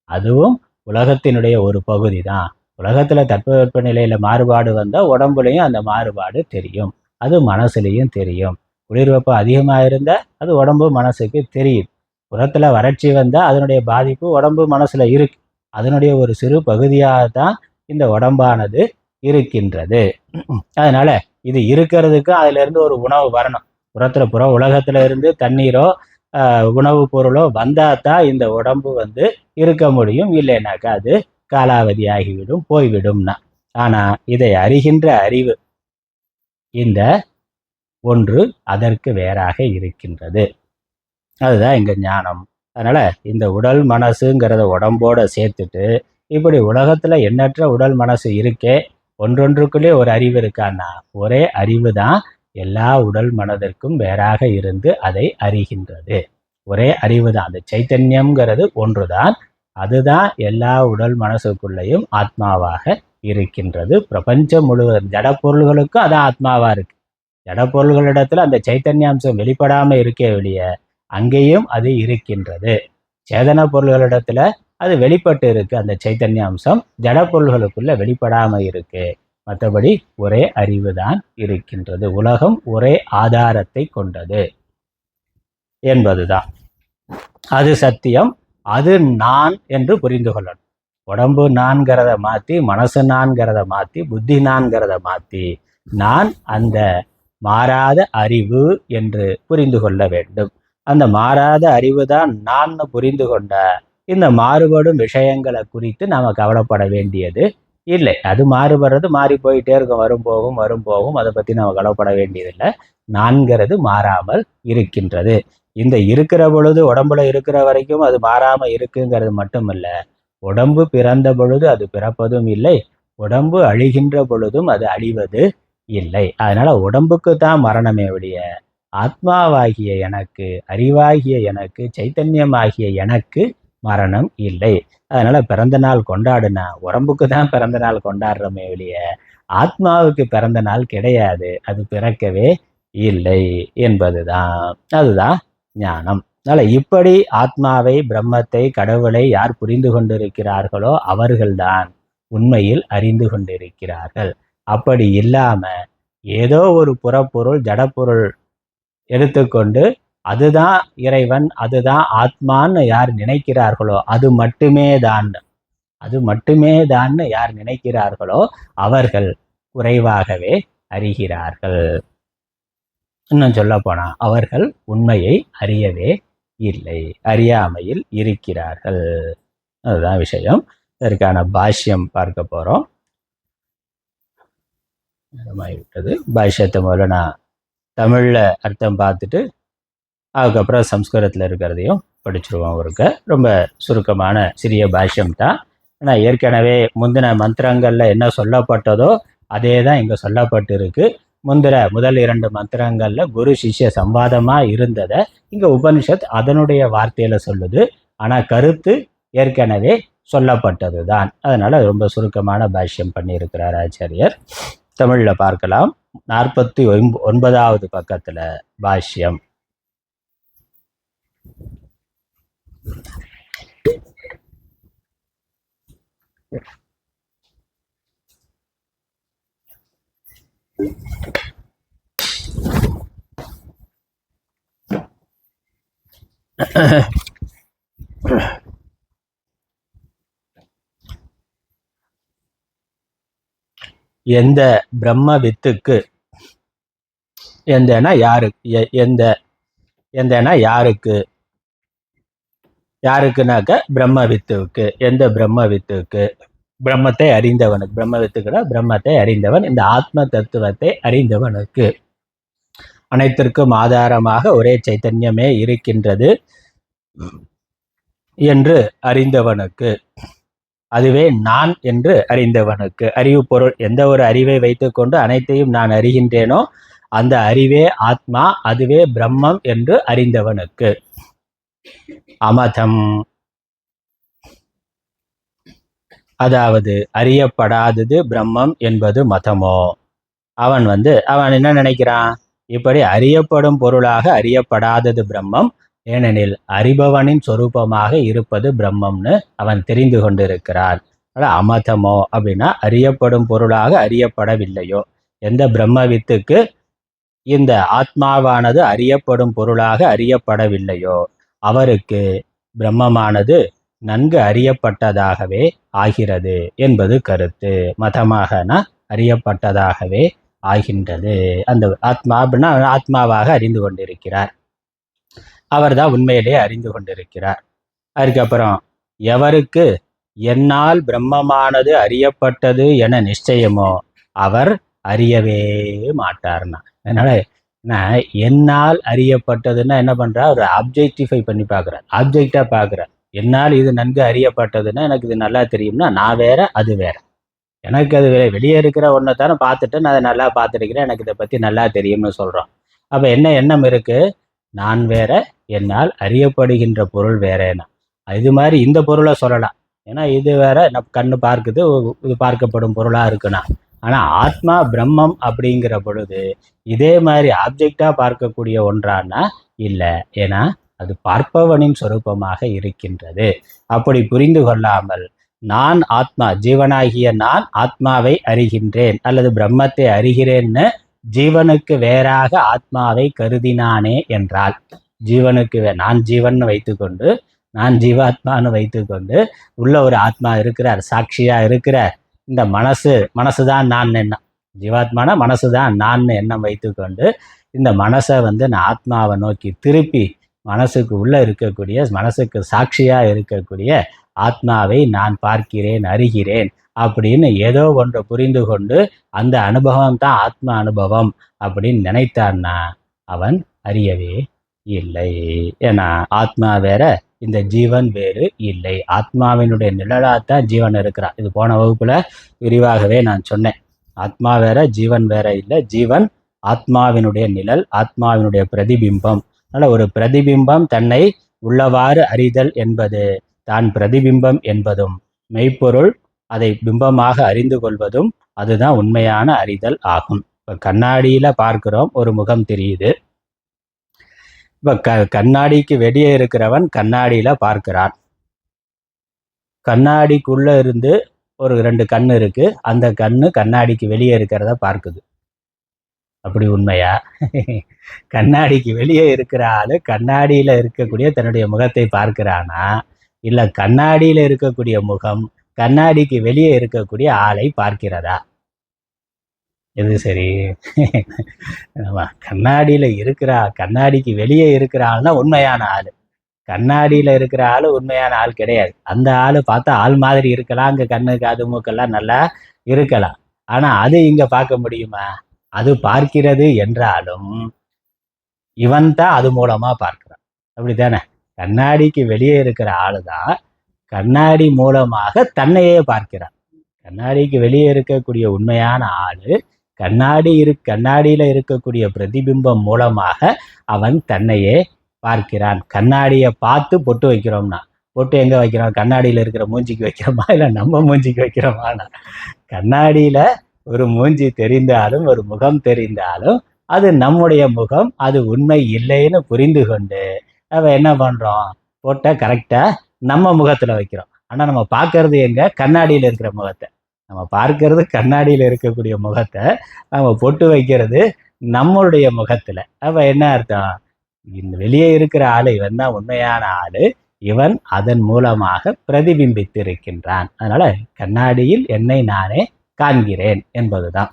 அதுவும் உலகத்தினுடைய ஒரு பகுதி தான். உலகத்தில் தட்பவெப்ப நிலையில் மாறுபாடு வந்தால் உடம்புலையும் அந்த மாறுபாடு தெரியும், அது மனசுலையும் தெரியும். குளிர் வெப்பம் அதிகமாக இருந்தால் அது உடம்பு மனசுக்கு தெரியுது. புறத்தில் வறட்சி வந்தால் அதனுடைய பாதிப்பு உடம்பு மனசில் இருக்கு. அதனுடைய ஒரு சிறு பகுதியாக தான் இந்த உடம்பானது இருக்கின்றது. அதனால் இது இருக்கிறதுக்கு அதிலிருந்து ஒரு உணவு வரணும். புற உலகத்தில் இருந்து தண்ணீரோ உணவுப் பொருளோ வந்தால் தான் இந்த உடம்பு இருக்க முடியும். இல்லைனாக்கா அது காலாவதி ஆகிவிடும், போய்விடும்னா. ஆனால் இதை அறிகின்ற அறிவு இந்த ஒன்று அதற்கு வேறாக இருக்கின்றது. அதுதான் இங்கே ஞானம். அதனால் இந்த உடல் மனசுங்கிறத உடம்போட சேர்த்துட்டு இப்படி உலகத்தில் எண்ணற்ற உடல் மனசு இருக்கே, ஒன்றொன்றுக்குள்ளே ஒரு அறிவு இருக்கான்னா ஒரே அறிவு தான் எல்லா உடல் மனதிற்கும் வேறாக இருந்து அதை அறிகின்றது. ஒரே அறிவு தான், அந்த சைத்தன்யம்ங்கிறது ஒன்று தான். அதுதான் எல்லா உடல் மனசுக்குள்ளேயும் ஆத்மாவாக இருக்கின்றது. பிரபஞ்சம் முழுவதும் ஜடப்பொருள்களுக்கும் அதான் ஆத்மாவாக இருக்கு. ஜடப்பொருள்களிடத்தில் அந்த சைத்தன்யாம்சம் வெளிப்படாமல் இருக்கே வெளியே, அங்கேயும் அது இருக்கின்றது. சேதன பொருள்களிடத்துல அது வெளிப்பட்டு இருக்கு, அந்த சைத்தன்யாம்சம் ஜடப்பொருள்களுக்குள்ள வெளிப்படாமல் இருக்கு. மற்றபடி ஒரே அறிவு தான் இருக்கின்றது. உலகம் ஒரே ஆதாரத்தை கொண்டது என்பதுதான். அது சத்தியம், அது நான் என்று புரிந்து கொள்ளணும். உடம்பு நான்கிறத மாற்றி, மனசு நான்கிறத மாற்றி, புத்தி நான்கிறத மாற்றி, நான் அந்த மாறாத அறிவு என்று புரிந்து கொள்ள வேண்டும். அந்த மாறாத அறிவு தான் நான் புரிந்து கொண்ட இந்த மாறுபடும் விஷயங்களை குறித்து நாம் கவலைப்பட வேண்டியது இல்லை. அது மாறுபடுறது மாறி போயிட்டே இருக்கும், வரும் போகும், அதை பற்றி நம்ம கவலைப்பட வேண்டியதில்லை. நான்கிறது மாறாமல் இருக்கின்றது. இந்த இருக்கிற பொழுது, உடம்புல இருக்கிற வரைக்கும் அது மாறாமல் இருக்குங்கிறது மட்டுமல்ல, உடம்பு பிறந்த பொழுது அது பிறப்பதும் இல்லை, உடம்பு அழிகின்ற பொழுதும் அது அழிவது இல்லை. அதனால உடம்புக்கு தான் மரணமே ஒழிய ஆத்மாவாகிய எனக்கு, அறிவாகிய எனக்கு, சைத்தன்யமாகிய எனக்கு மரணம் இல்லை. அதனால பிறந்த நாள் கொண்டாடுனா உடம்புக்கு தான் பிறந்த நாள் கொண்டாடுறோமே வெளிய, ஆத்மாவுக்கு பிறந்த நாள் கிடையாது. அது பிறக்கவே இல்லை என்பதுதான். அதுதான் ஞானம். அதனால இப்படி ஆத்மாவை, பிரம்மத்தை, கடவுளை யார் புரிந்து கொண்டிருக்கிறார்களோ அவர்கள்தான் உண்மையில் அறிந்து கொண்டிருக்கிறார்கள். அப்படி இல்லாம ஏதோ ஒரு புறப்பொருள், ஜடப்பொருள் எடுத்துக்கொண்டு அதுதான் இறைவன், அதுதான் ஆத்மான்னு யார் நினைக்கிறார்களோ அது மட்டுமே தான் யார் நினைக்கிறார்களோ அவர்கள் குறைவாகவே அறிகிறார்கள். இன்னும் சொல்ல போனா அவர்கள் உண்மையை அறியவே இல்லை, அறியாமையில் இருக்கிறார்கள். அதுதான் விஷயம். இதற்கான பாஷ்யம் பார்க்க போறோம். விட்டது. பாஷ்யத்தை முதல்ல நான் தமிழ்ல அர்த்தம் பார்த்துட்டு அதுக்கப்புறம் சம்ஸ்கிருதத்தில் இருக்கிறதையும் படிச்சிருவோம். ஒருக்க ரொம்ப சுருக்கமான சிறிய பாஷ்யம் தான். ஆனால் ஏற்கனவே முந்தின மந்திரங்கள்ல என்ன சொல்லப்பட்டதோ அதே தான் இங்கே சொல்லப்பட்டு இருக்கு. முதல் 2 மந்திரங்கள்ல குரு சிஷ்ய சம்வாதமா இருந்ததை இங்க உபனிஷத் அதனுடைய வார்த்தையில சொல்லுது. ஆனா கருத்து ஏற்கனவே சொல்லப்பட்டது தான். அதனால ரொம்ப சுருக்கமான பாஷ்யம் பண்ணியிருக்கிறார் ஆச்சாரியர். தமிழ்ல பார்க்கலாம். 49வது பக்கத்துல பாஷ்யம். எந்த பிரம்ம வித்துக்கு, எந்தனா யாருக்கு, யாருக்குனாக்க பிரம்ம வித்துவுக்கு, எந்த பிரம்ம வித்துவுக்கு, பிரம்மத்தை அறிந்தவனுக்கு, பிரம்ம வித்துக்குனா பிரம்மத்தை அறிந்தவன், இந்த ஆத்ம தத்துவத்தை அறிந்தவனுக்கு, அனைத்திற்கும் ஆதாரமாக ஒரே சைத்தன்யமே இருக்கின்றது என்று அறிந்தவனுக்கு, அதுவே நான் என்று அறிந்தவனுக்கு, அறிவு பொருள், எந்த ஒரு அறிவை வைத்துக்கொண்டு அனைத்தையும் நான் அறிகின்றேனோ அந்த அறிவே ஆத்மா, அதுவே பிரம்மம் என்று அறிந்தவனுக்கு. அமதம், அதாவது அறியப்படாதது பிரம்மம் என்பது மதமோ. அவன் என்ன நினைக்கிறான், இப்படி அறியப்படும் பொருளாக அறியப்படாதது பிரம்மம், ஏனெனில் அறிபவனின் சொரூபமாக இருப்பது பிரம்மம்னு அவன் தெரிந்து கொண்டிருக்கிறான். அமதமோ அப்படின்னா அறியப்படும் பொருளாக அறியப்படவில்லையோ. எந்த பிரம்மவித்துக்கு இந்த ஆத்மாவானது அறியப்படும் பொருளாக அறியப்படவில்லையோ அவருக்கு பிரம்மமானது நன்கு அறியப்பட்டதாகவே ஆகிறது என்பது கருத்து. மதமாகனா அறியப்பட்டதாகவே ஆகின்றது. அந்த ஆத்மா அப்படின்னா ஆத்மாவாக அறிந்து கொண்டிருக்கிறார், அவர் தான் உண்மையிலே அறிந்து கொண்டிருக்கிறார். அதுக்கப்புறம் எவருக்கு என்னால் பிரம்மமானது அறியப்பட்டது என நிச்சயமோ அவர் அறியவே மாட்டார்னா. அதனால என்னால் அறியப்பட்டதுன்னா என்ன பண்றா, ஒரு ஆப்ஜெக்டிஃபை பண்ணி பார்க்குறார், ஆப்ஜெக்டா பார்க்குறார். என்னால் இது நன்கு அறியப்பட்டதுன்னா எனக்கு இது நல்லா தெரியும்னா நான் வேற அது வேற, எனக்கு அது வெளியே இருக்கிற ஒன்றை தானே பார்த்துட்டு நான் அதை நல்லா பார்த்துருக்கிறேன், எனக்கு இதை பற்றி நல்லா தெரியும்னு சொல்கிறோம். அப்போ என்ன எண்ணம் இருக்கு, நான் வேற, என்னால் அறியப்படுகின்ற பொருள் வேறேனா. இது மாதிரி இந்த பொருளை சொல்லலாம், ஏன்னா இது வேற கண்ணு பார்க்குது, இது பார்க்கப்படும் பொருளாக இருக்குன்னா. ஆனால் ஆத்மா பிரம்மம் அப்படிங்கிற பொழுது இதே மாதிரி ஆப்ஜெக்டாக பார்க்கக்கூடிய ஒன்றானா இல்லை, ஏன்னா அது பார்ப்பவனின் சொரூபமாக இருக்கின்றது. அப்படி புரிந்து கொள்ளாமல் நான் ஆத்மா, ஜீவனாகிய நான் ஆத்மாவை அறிகின்றேன் அல்லது பிரம்மத்தை அறிகிறேன்னு ஜீவனுக்கு வேறாக ஆத்மாவை கருதினானே என்றால், ஜீவனுக்கு நான் ஜீவன் வைத்துக்கொண்டு, நான் ஜீவாத்மான்னு வைத்துக்கொண்டு உள்ள ஒரு ஆத்மா இருக்கிறார், சாட்சியா இருக்கிறார். இந்த மனசுதான் நான் எண்ணம், ஜீவாத்மான மனசுதான் நான் எண்ணம் வைத்துக்கொண்டு இந்த மனசை நான் ஆத்மாவை நோக்கி திருப்பி மனசுக்கு உள்ள இருக்கக்கூடிய, மனசுக்கு சாட்சியா இருக்கக்கூடிய ஆத்மாவை நான் பார்க்கிறேன், அறிகிறேன் அப்படின்னு ஏதோ ஒன்றை புரிந்து கொண்டு அந்த அனுபவம் தான் ஆத்மா அனுபவம் அப்படின்னு நினைத்தான்னா அவன் அறியவே இல்லை. ஏன்னா ஆத்மா வேற, இந்த ஜீவன் வேறு இல்லை. ஆத்மாவினுடைய நிழலாத்தான் ஜீவன் இருக்கிறான். இது போன வகுப்புல விரிவாகவே நான் சொன்னேன். ஆத்மா வேற, ஜீவன் வேற இல்லை, ஜீவன் ஆத்மாவினுடைய நிழல், ஆத்மாவினுடைய பிரதிபிம்பம். அதனால் ஒரு பிரதிபிம்பம் தன்னை உள்ளவாறு அறிதல் என்பது, தான் பிரதிபிம்பம் என்பதும், மெய்ப்பொருள் அதை பிம்பமாக அறிந்து கொள்வதும், அதுதான் உண்மையான அறிதல் ஆகும். இப்போ கண்ணாடியில் பார்க்கிறோம், ஒரு முகம் தெரியுது. இப்போ கண்ணாடிக்கு வெளியே இருக்கிறவன் கண்ணாடியில் பார்க்கிறான். கண்ணாடிக்குள்ளே இருந்து ஒரு 2 கண் இருக்கு, அந்த கண்ணு கண்ணாடிக்கு வெளியே இருக்கிறத பார்க்குது. அப்படி உண்மையா? கண்ணாடிக்கு வெளியே இருக்கிற ஆளு கண்ணாடியில் இருக்கக்கூடிய தன்னுடைய முகத்தை பார்க்கிறானா, இல்லை கண்ணாடியில் இருக்கக்கூடிய முகம் கண்ணாடிக்கு வெளியே இருக்கக்கூடிய ஆளை பார்க்கிறதா? எது சரி? கண்ணாடியில் கண்ணாடிக்கு வெளியே இருக்கிற ஆள்னா உண்மையான ஆள். கண்ணாடியில் இருக்கிற ஆள் உண்மையான ஆள் கிடையாது. அந்த ஆள் பார்த்தா ஆள் மாதிரி இருக்கலாம், அங்கே கண்ணு காது மூக்கெல்லாம் நல்லா இருக்கலாம். ஆனால் அது இங்கே பார்க்க முடியுமா? அது பார்க்கிறது என்றாலும் இவன் தான் அது மூலமாக பார்க்கிறான். அப்படித்தானே? கண்ணாடிக்கு வெளியே இருக்கிற ஆளு தான் கண்ணாடி மூலமாக தன்னையே பார்க்கிறான். கண்ணாடிக்கு வெளியே இருக்கக்கூடிய உண்மையான ஆளு கண்ணாடியில் இருக்கக்கூடிய பிரதிபிம்பம் மூலமாக அவன் தன்னையே பார்க்கிறான். கண்ணாடியை பார்த்து பொட்டு வைக்கிறோம்னா, பொட்டு எங்கே வைக்கிறோம்? கண்ணாடியில் இருக்கிற மூஞ்சிக்கு வைக்கிறோமா, இல்லை நம்ம மூஞ்சிக்கு வைக்கிறோமானா? கண்ணாடியில் ஒரு மூஞ்சி தெரிந்தாலும், ஒரு முகம் தெரிந்தாலும், அது நம்முடைய முகம், அது உண்மை இல்லைன்னு புரிந்து கொண்டு நம்ம என்ன பண்ணுறோம்? பொட்டை கரெக்டாக நம்ம முகத்தில் வைக்கிறோம். ஆனால் நம்ம பார்க்கறது எங்கே? கண்ணாடியில் இருக்கிற முகத்தை. நம்ம பார்க்கறது கண்ணாடியில் இருக்கக்கூடிய முகத்தை, நம்ம பொட்டு வைக்கிறது நம்மளுடைய முகத்தில். அப்போ என்ன அர்த்தம்? இந்த வெளியே இருக்கிற ஆளு இவன் தான் உண்மையான ஆளு, இவன் அதன் மூலமாக பிரதிபிம்பித்து இருக்கின்றான். அதனால கண்ணாடியில் என்னை நானே காண்கிறேன் என்பதுதான்.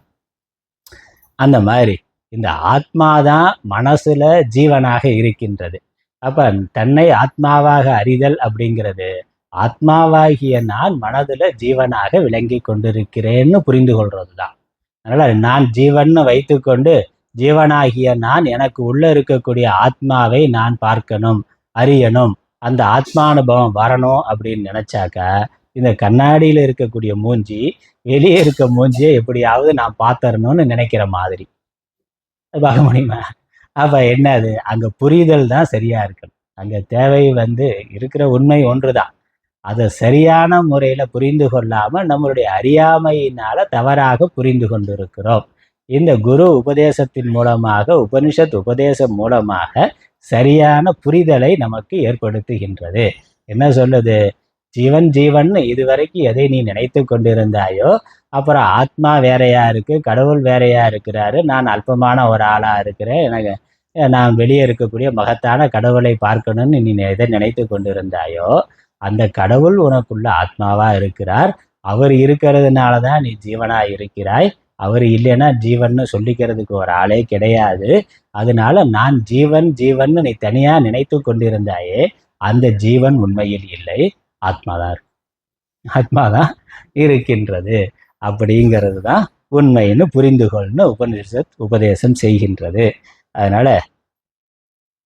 அந்த மாதிரி இந்த ஆத்மாதான் மனசுல ஜீவனாக இருக்கின்றது. அப்ப தன்னை ஆத்மாவாக அறிதல் அப்படிங்கிறது, ஆத்மாவாகிய நான் மனதுல ஜீவனாக விளங்கி கொண்டிருக்கிறேன்னு புரிந்து கொள்றது தான். அதனால நான் ஜீவன்னு வைத்துக்கொண்டு, ஜீவனாகிய நான் எனக்கு உள்ள இருக்கக்கூடிய ஆத்மாவை நான் பார்க்கணும், அறியணும், அந்த ஆத்மானுபவம் வரணும் அப்படின்னு நினைச்சாக்கா, இந்த கண்ணாடியில் இருக்கக்கூடிய மூஞ்சி வெளியே இருக்க மூஞ்சியை எப்படியாவது நான் பார்த்தரணும்னு நினைக்கிற மாதிரி பார்க்க முடியுமா? அப்ப என்னது? அங்க புரிதல் தான் சரியா இருக்கணும். அங்க தேவை இருக்கிற உண்மை ஒன்றுதான். அதை சரியான முறையில புரிந்து கொள்ளாம நம்மளுடைய அறியாமையினால தவறாக புரிந்து கொண்டிருக்கிறோம். இந்த குரு உபதேசத்தின் மூலமாக, உபனிஷத் உபதேசம் மூலமாக சரியான புரிதலை நமக்கு ஏற்படுத்துகின்றது. என்ன சொல்லுது? ஜீவன் ஜீவன் இதுவரைக்கும் எதை நீ நினைத்து கொண்டிருந்தாயோ, அப்புறம் ஆத்மா வேறையா இருக்கு, கடவுள் வேறையா இருக்கிறாரு, நான் அல்பமான ஒரு ஆளா இருக்கிறேன், எனக்கு நான் வெளியே இருக்கக்கூடிய மகத்தான கடவுளை பார்க்கணும்னு நீ எதை நினைத்து கொண்டிருந்தாயோ, அந்த கடவுள் உனக்குள்ள ஆத்மாவா இருக்கிறார். அவர் இருக்கிறதுனால தான் நீ ஜீவனா இருக்கிறாய். அவர் இல்லைன்னா ஜீவன்னு சொல்லிக்கிறதுக்கு ஒரு ஆளே கிடையாது. அதனால நான் ஜீவன் ஜீவன்னு நீ தனியா நினைத்து கொண்டிருந்தாயே, அந்த ஜீவன் உண்மையில் இல்லை, ஆத்மாதான் இருக்கின்றது. அப்படிங்கிறது தான் உண்மைன்னு புரிந்து கொள்னு உபனிஷத் உபதேசம் செய்கின்றது. அதனால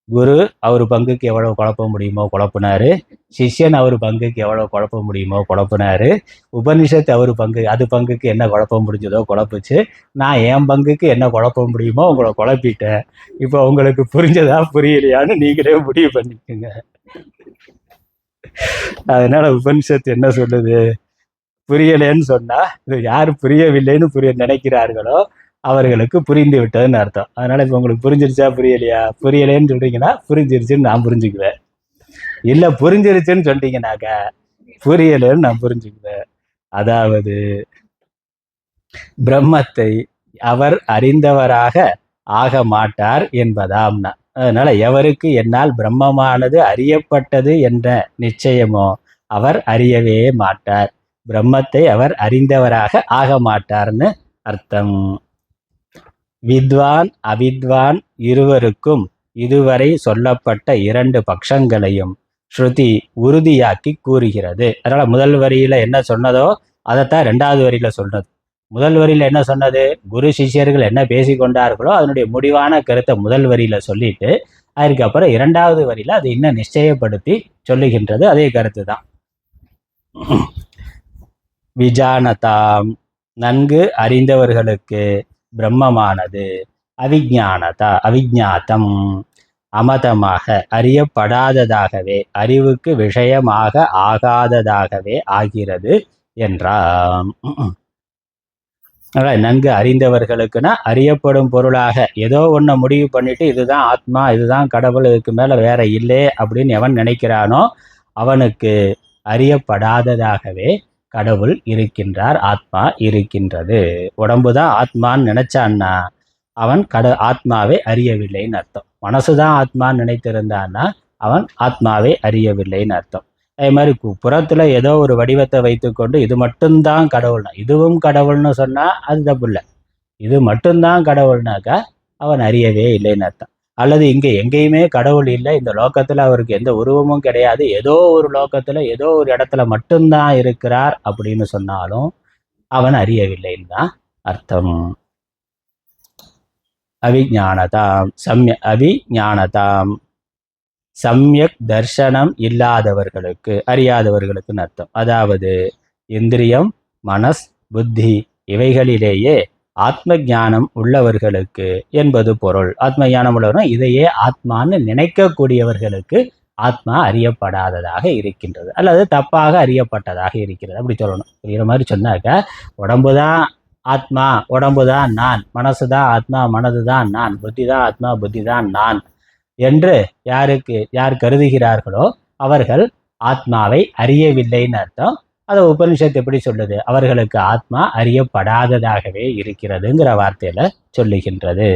குரு அவர் பங்குக்கு எவ்வளவு குழப்ப முடியுமோ குழப்பினாரு, சிஷ்யன் அவர் பங்குக்கு எவ்வளவு குழப்ப முடியுமோ குழப்பினாரு, உபனிஷத் அவர் பங்குக்கு என்ன குழப்ப முடிஞ்சதோ குழப்புச்சு, நான் என் பங்குக்கு என்ன குழப்ப முடியுமோ உங்களை குழப்பிட்டேன். இப்போ உங்களுக்கு புரிஞ்சதா புரியலையான்னு நீங்களே முடிவு பண்ணிக்கோங்க. அதனால உபனிஷத்து என்ன சொல்லுது? புரியலேன்னு சொன்னா, இது யாரு புரியவில்லைன்னு நினைக்கிறார்களோ அவர்களுக்கு புரிந்து விட்டதுன்னு அர்த்தம். அதனால இப்போ உங்களுக்கு புரிஞ்சிருச்சா புரியலையா? புரியலேன்னு சொல்றீங்கன்னா புரிஞ்சிருச்சுன்னு நான் புரிஞ்சுக்குவேன். இல்லை புரிஞ்சிருச்சுன்னு சொல்லிட்டீங்கன்னாக்கா புரியலைன்னு நான் புரிஞ்சுக்குவேன். அதாவது பிரம்மத்தை அவர் அறிந்தவராக ஆக மாட்டார் என்பதாம்னா. அதனால எவருக்கு என்னால் பிரம்மமானது அறியப்பட்டது என்ற நிச்சயமோ அவர் அறியவே மாட்டார். பிரம்மத்தை அவர் அறிந்தவராக ஆக மாட்டார்னு அர்த்தம். வித்வான் அவித்வான் இருவருக்கும் இதுவரை சொல்லப்பட்ட 2 பட்சங்களையும் ஸ்ருதி உறுதியாக்கி கூறுகிறது. அதனால முதல் வரியில என்ன சொன்னதோ அதைத்தான் 2வது வரியில சொன்னது. முதல் வரியில என்ன சொன்னது? குரு சிஷ்யர்கள் என்ன பேசிக்கொண்டார்களோ அதனுடைய முடிவான கருத்தை முதல் வரியில சொல்லிட்டு, அதுக்கப்புறம் 2வது வரியில அதை இன்னும் நிச்சயப்படுத்தி சொல்லுகின்றது. அதே கருத்து தான். விஜானதாம் நன்கு அறிந்தவர்களுக்கு பிரம்மமானது அவிஞாத்தம் அமதமாக அறியப்படாததாகவே அறிவுக்கு விஷயமாக ஆகாததாகவே ஆகிறது என்றாம். நன்கு அறிந்தவர்களுக்குன்னா அறியப்படும் பொருளாக ஏதோ ஒன்றை முடிவு பண்ணிட்டு இதுதான் ஆத்மா, இதுதான் கடவுள், இதுக்கு மேலே வேற இல்லை அப்படின்னு எவன் நினைக்கிறானோ அவனுக்கு அறியப்படாததாகவே கடவுள் இருக்கின்றார், ஆத்மா இருக்கின்றது. உடம்பு தான் ஆத்மான்னு நினைச்சான்னா அவன் ஆத்மாவை அறியவில்லைன்னு அர்த்தம். மனசுதான் ஆத்மான்னு நினைத்திருந்தான்னா அவன் ஆத்மாவை அறியவில்லைன்னு அர்த்தம். அதே மாதிரி புறத்துல ஏதோ ஒரு வடிவத்தை வைத்துக்கொண்டு இது மட்டும்தான் கடவுள்னா, இதுவும் கடவுள்னு சொன்னா அது தப்பு இல்லை. இது மட்டும்தான் கடவுள்னாக்கா அவன் அறியவே இல்லைன்னு அர்த்தம். அல்லது இங்க எங்கேயுமே கடவுள் இல்லை, இந்த லோகத்துல அவருக்கு எந்த உருவமும் கிடையாது, ஏதோ ஒரு லோகத்துல ஏதோ ஒரு இடத்துல மட்டும்தான் இருக்கிறார் அப்படின்னு சொன்னாலும் அவன் அறியவில்லைன்னு தான் அர்த்தம். அவிஞானதாம் சம்யக் தர்சனம் இல்லாதவர்களுக்கு, அறியாதவர்களுக்குன்னு அர்த்தம். அதாவது இந்திரியம், மனஸ், புத்தி இவைகளிலேயே ஆத்ம ஞானம் உள்ளவர்களுக்கு என்பது பொருள். ஆத்ம ஞானம் உள்ளவர்கள் இதையே ஆத்மான்னு நினைக்கக்கூடியவர்களுக்கு ஆத்மா அறியப்படாததாக இருக்கின்றது, அல்லது தப்பாக அறியப்பட்டதாக இருக்கிறது, அப்படி சொல்லணும். புரிகிற மாதிரி சொன்னாக்க உடம்பு தான் ஆத்மா, உடம்பு தான் நான், மனசு தான் ஆத்மா, மனது தான் நான், புத்தி தான் ஆத்மா, புத்தி தான் நான் என்று யார் கருதுகிறார்களோ அவர்கள் ஆத்மாவை அறியவில்லைன்னு அர்த்தம். அதை உபனிஷத்து எப்படி சொல்லுது? அவர்களுக்கு ஆத்மா அறியப்படாததாகவே இருக்கிறதுங்கிற வார்த்தையில சொல்லுகின்றது.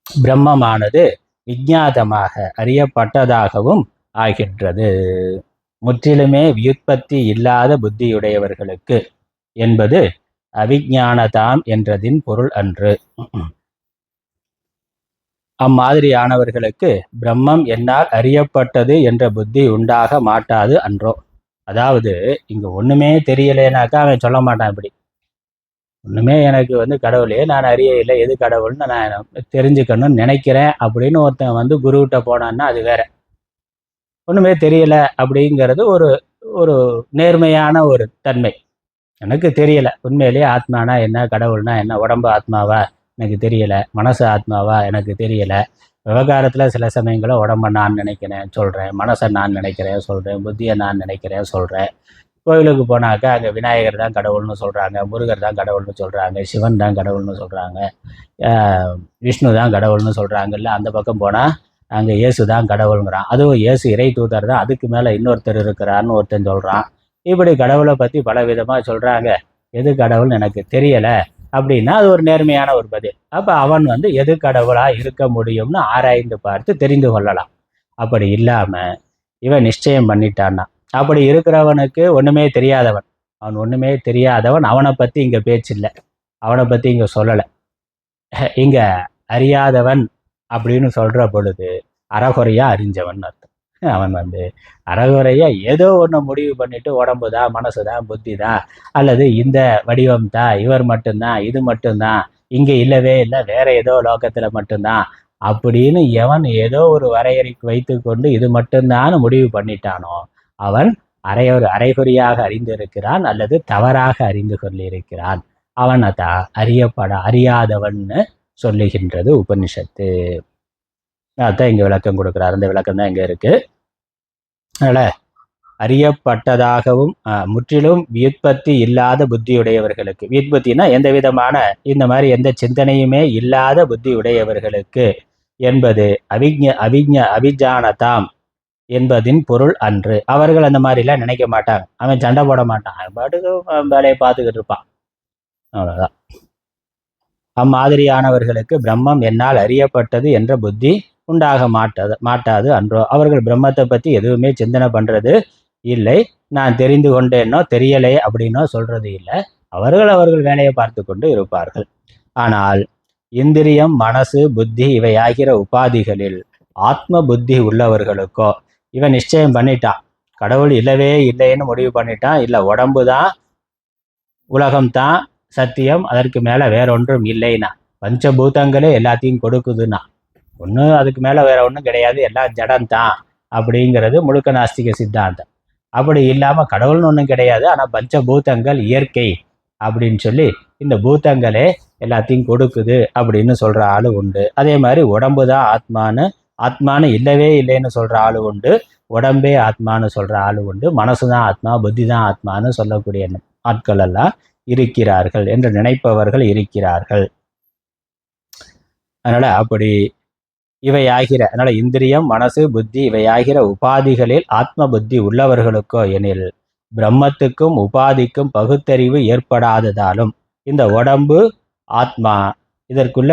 பிரம்மமானது விஞ்ஞாதமாக அறியப்பட்டதாகவும் ஆகின்றது. முற்றிலுமே வியுற்பத்தி இல்லாத புத்தியுடையவர்களுக்கு என்பது அவிஞானதாம் என்றதின் பொருள் அன்று. அம்மாதிரியானவர்களுக்கு பிரம்மம் என்னால் அறியப்பட்டது என்ற புத்தி உண்டாக மாட்டாது அன்றோ. அதாவது இங்க ஒண்ணுமே தெரியலேனாக்கா அவன் சொல்ல மாட்டான். இப்படி ஒண்ணுமே எனக்கு கடவுளே நான் அறிய இல்லை, எது கடவுள்னு நான் தெரிஞ்சுக்கணும்னு நினைக்கிறேன் அப்படின்னு ஒருத்தன் குருகிட்ட போனான்னா அது வேற. ஒண்ணுமே தெரியல அப்படிங்கிறது ஒரு ஒரு நேர்மையான ஒரு தன்மை. எனக்கு தெரியல, உண்மையிலேயே ஆத்மானா என்ன, கடவுள்னா என்ன, உடம்பு ஆத்மாவா எனக்கு தெரியல, மனசு ஆத்மாவா எனக்கு தெரியல. விவகாரத்தில் சில சமயங்களில் உடம்பை நான் நினைக்கிறேன் சொல்கிறேன், மனசை நான் நினைக்கிறேன் சொல்கிறேன், புத்தியை நான் நினைக்கிறேன் சொல்கிறேன். கோயிலுக்கு போனாக்கா அங்கே விநாயகர் தான் கடவுள்னு சொல்கிறாங்க, முருகர் தான் கடவுள்னு சொல்கிறாங்க, சிவன் தான் கடவுள்னு சொல்கிறாங்க, விஷ்ணு தான் கடவுள்னு சொல்கிறாங்கல்ல. அந்த பக்கம் போனால் அங்கே இயேசு தான் கடவுளுங்கிறான். அதுவும் இயேசு இறை தூதர் தான், அதுக்கு மேலே இன்னொருத்தர் இருக்கிறான்னு ஒருத்தன் சொல்கிறான். இப்படி கடவுளை பற்றி பல விதமாக சொல்கிறாங்க. எது கடவுள்னு எனக்கு தெரியலை அப்படின்னா அது ஒரு நேர்மையான ஒரு பதில். அப்போ அவன் எது கடவுளாக இருக்க முடியும்னு ஆராய்ந்து பார்த்து தெரிந்து கொள்ளலாம். அப்படி இல்லாமல் இவன் நிச்சயம் பண்ணிட்டான்னா, அப்படி இருக்கிறவனுக்கு ஒன்றுமே தெரியாதவன், அவன் ஒன்றுமே தெரியாதவன், அவனை பற்றி இங்கே பேச்சில்லை, அவனை பற்றி இங்கே சொல்லலை. இங்கே அறியாதவன் அப்படின்னு சொல்கிற பொழுது அறகுறையாக அறிஞ்சவன் அர்த்தம். அவன் அறகுறையா ஏதோ ஒன்று முடிவு பண்ணிட்டு உடம்பு தான், மனசு தான், புத்தி தான், அல்லது இந்த வடிவம் தான், இவர் மட்டும்தான், இது மட்டும்தான், இங்கே இல்லவே இல்லை, வேற ஏதோ லோகத்தில் மட்டும்தான் அப்படின்னு எவன் ஏதோ ஒரு வரையறைக்கு வைத்து கொண்டு இது மட்டும்தான் முடிவு பண்ணிட்டானோ அவன் அரைகுறையாக அறிந்திருக்கிறான், அல்லது தவறாக அறிந்து கொண்டிருக்கிறான். அவனை தான் அறியாதவன்னு சொல்லுகின்றது உபனிஷத்து. அதான் இங்கே விளக்கம் கொடுக்குறாரு. அந்த விளக்கம் தான் இங்கே இருக்கு. அதனால் அறியப்பட்டதாகவும் முற்றிலும் வியுற்பத்தி இல்லாத புத்தியுடையவர்களுக்கு, வியுற்பத்தினா எந்த விதமான இந்த மாதிரி எந்த சிந்தனையுமே இல்லாத புத்தி உடையவர்களுக்கு என்பது அவிஜானதாம் என்பதின் பொருள் அன்று. அவர்கள் அந்த மாதிரிலாம் நினைக்க மாட்டாங்க. அவன் சண்டை போட மாட்டான், அவன் பாட்டுக்கு வேலையை பார்த்துக்கிட்டு இருப்பான், அவ்வளோதான். அம்மாதிரியானவர்களுக்கு பிரம்மம் என்னால் அறியப்பட்டது என்ற புத்தி உண்டாக மாட்டாது அன்றோ. அவர்கள் பிரம்மத்தை பற்றி எதுவுமே சிந்தனை பண்ணுறது இல்லை, நான் தெரிந்து கொண்டேனோ தெரியலை அப்படின்னோ சொல்கிறது இல்லை. அவர்கள் வேலையை பார்த்து கொண்டு இருப்பார்கள். ஆனால் இந்திரியம், மனசு, புத்தி இவையாகிற உபாதிகளில் ஆத்ம புத்தி உள்ளவர்களுக்கோ, இவன் நிச்சயம் பண்ணிட்டான், கடவுள் இல்லவே இல்லைன்னு முடிவு பண்ணிட்டான், இல்லை உடம்பு தான், உலகம்தான் சத்தியம், அதற்கு மேலே வேற ஒன்றும் இல்லைன்னா, பஞ்சபூதங்களே எல்லாத்தையும் கொடுக்குதுன்னா, ஒன்று அதுக்கு மேலே வேற ஒன்றும் கிடையாது, எல்லாம் ஜடம்தான் அப்படிங்கிறது முழுக்க நாஸ்திக சித்தாந்தம். அப்படி இல்லாமல் கடவுள்னு ஒன்றும் கிடையாது, ஆனால் பஞ்சபூதங்கள் இயற்கை அப்படின்னு சொல்லி இந்த பூதங்களே எல்லாத்தையும் கொடுக்குது அப்படின்னு சொல்கிற ஆள் உண்டு. அதே மாதிரி உடம்பு தான் ஆத்மானு இல்லவே இல்லைன்னு சொல்கிற ஆள் உண்டு. உடம்பே ஆத்மானு சொல்கிற ஆள் உண்டு. மனசு தான் ஆத்மா, புத்தி தான் ஆத்மானு சொல்லக்கூடிய ஆட்கள் எல்லாம் இருக்கிறார்கள் என்று நினைப்பவர்கள் இருக்கிறார்கள். அதனால் அப்படி அதனால இந்திரியம், மனசு, புத்தி இவையாகிற உபாதிகளில் ஆத்ம புத்தி உள்ளவர்களுக்கோ எனில் பிரம்மத்துக்கும் உபாதிக்கும் பகுத்தறிவு ஏற்படாததாலும் இந்த உடம்பு ஆத்மா இதற்குள்ள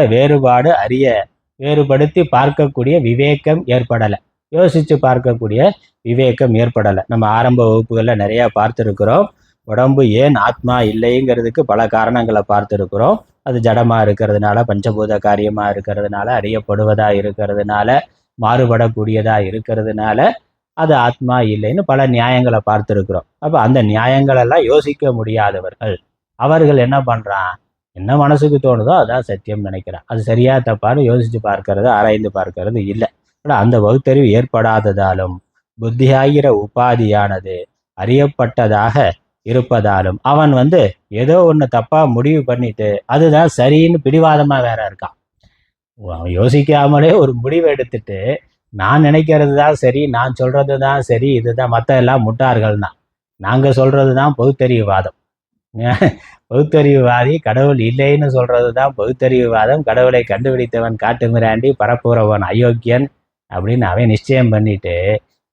வேறுபடுத்தி பார்க்கக்கூடிய விவேகம் ஏற்படலை, யோசித்து பார்க்கக்கூடிய விவேகம் ஏற்படலை. நம்ம ஆரம்ப வகுப்புகளில் நிறையா பார்த்துருக்குறோம். உடம்பு ஏன் ஆத்மா இல்லைங்கிறதுக்கு பல காரணங்களை பார்த்துருக்குறோம். அது ஜடமாக இருக்கிறதுனால, பஞ்சபூத காரியமாக இருக்கிறதுனால, அறியப்படுவதாக இருக்கிறதுனால, மாறுபடக்கூடியதாக இருக்கிறதுனால அது ஆத்மா இல்லைன்னு பல நியாயங்களை பார்த்துருக்குறோம். அப்போ அந்த நியாயங்களெல்லாம் யோசிக்க முடியாதவர்கள் அவர்கள் என்ன பண்ணுறான், என்ன மனசுக்கு தோணுதோ அதான் சத்தியம் நினைக்கிறான். அது சரியா தப்பான்னு யோசித்து பார்க்கறது, ஆராய்ந்து பார்க்கறது இல்லை. அந்த பகுத்தறிவு ஏற்படாததாலும் புத்தியாகிற உபாதியானது அறியப்பட்டதாக இருப்பதாலும் அவன் ஏதோ ஒன்று தப்பாக முடிவு பண்ணிட்டு அதுதான் சரின்னு பிடிவாதமாக வேற இருக்கான். யோசிக்காமலே ஒரு முடிவு எடுத்துட்டு நான் நினைக்கிறது தான் சரி, நான் சொல்கிறது தான் சரி, இதுதான், மற்ற எல்லாம் முட்டார்கள் தான், நாங்கள் சொல்கிறது தான் பகுத்தறிவுவாதம். பகுத்தறிவுவாதி கடவுள் இல்லைன்னு சொல்கிறது தான் பகுத்தறிவுவாதம். கடவுளை கண்டுபிடித்தவன் காட்டு மிராண்டி, பரப்புறவன் அயோக்கியன் அப்படின்னு அவன் நிச்சயம் பண்ணிட்டு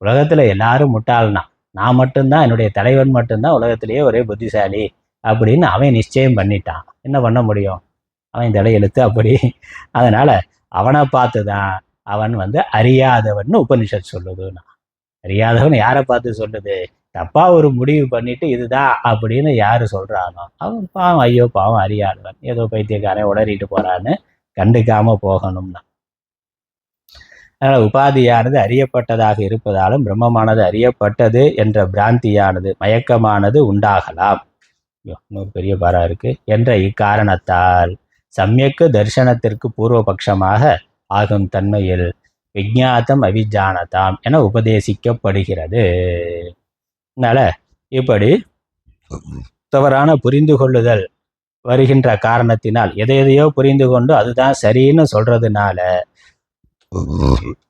உலகத்தில் எல்லாரும் முட்டாள்னா, நான் மட்டும்தான், என்னுடைய தலைவன் மட்டும்தான் உலகத்திலேயே ஒரே புத்திசாலி அப்படின்னு அவன் நிச்சயம் பண்ணிட்டான். என்ன பண்ண முடியும், அவன் தலையெழுத்து அப்படி. அதனால் அவனை பார்த்து தான் அவன் அறியாதவன் உபனிஷத் சொல்லுதுன்னா. அறியாதவன் யாரை பார்த்து சொல்லுது, தப்பா ஒரு முடிவு பண்ணிட்டு இதுதான் அப்படின்னு யாரு சொல்றானோ அவன் பாவம், ஐயோ பாவம் அறியாதவன், ஏதோ பைத்தியக்காரன் உளறிட்டு போறான்னு கண்டுக்காம போகணும்னா. அதனால் உபாதியானது அறியப்பட்டதாக இருப்பதாலும் பிரம்மமானது அறியப்பட்டது என்ற பிராந்தியானது, மயக்கமானது உண்டாகலாம். இன்னொரு பெரிய பாரா இருக்கு. என்ற இக்காரணத்தால் சமயக்கு தரிசனத்திற்கு பூர்வபட்சமாக ஆகும் தன்மையில் விஜாத்தம் அவிஜானதாம் என உபதேசிக்கப்படுகிறது. அதனால இப்படி தவறான புரிந்து கொள்ளுதல் வருகின்ற காரணத்தினால் எதையோ புரிந்து கொண்டு அதுதான் சரின்னு சொல்றதுனால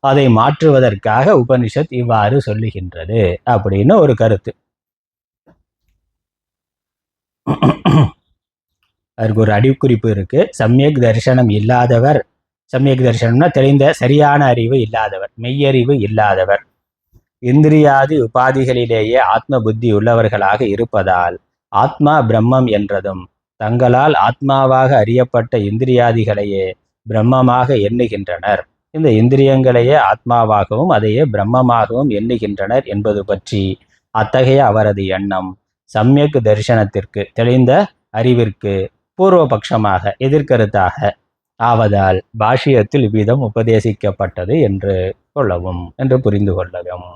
அதை மாற்றுவதற்காக உபனிஷத் இவ்வாறு சொல்லுகின்றது அப்படின்னு ஒரு கருத்து. அதற்கு ஒரு அடிக்குறிப்பு இருக்கு. சமயக் தரிசனம் இல்லாதவர், சமயக் தரிசனம்னா தெளிந்த சரியான அறிவு இல்லாதவர், மெய்யறிவு இல்லாதவர், இந்திரியாதி உபாதிகளிலேயே ஆத்ம புத்தி உள்ளவர்களாக இருப்பதால் ஆத்மா பிரம்மம் என்றதும் தங்களால் ஆத்மாவாக அறியப்பட்ட இந்திரியாதிகளையே பிரம்மமாக எண்ணுகின்றனர். இந்த இந்திரியங்களையே ஆத்மாவாகவும் அதையே பிரம்மமாகவும் எண்ணுகின்றனர் என்பது பற்றி அத்தகைய அவரது எண்ணம் சமயக் தரிசனத்திற்கு, தெளிந்த அறிவிற்கு பூர்வபட்சமாக, எதிர்கருத்தாக ஆவதால் பாஷ்யத்தில் இவ்விதம் உபதேசிக்கப்பட்டது என்று கொள்ளவும், என்று புரிந்து கொள்ளவும்.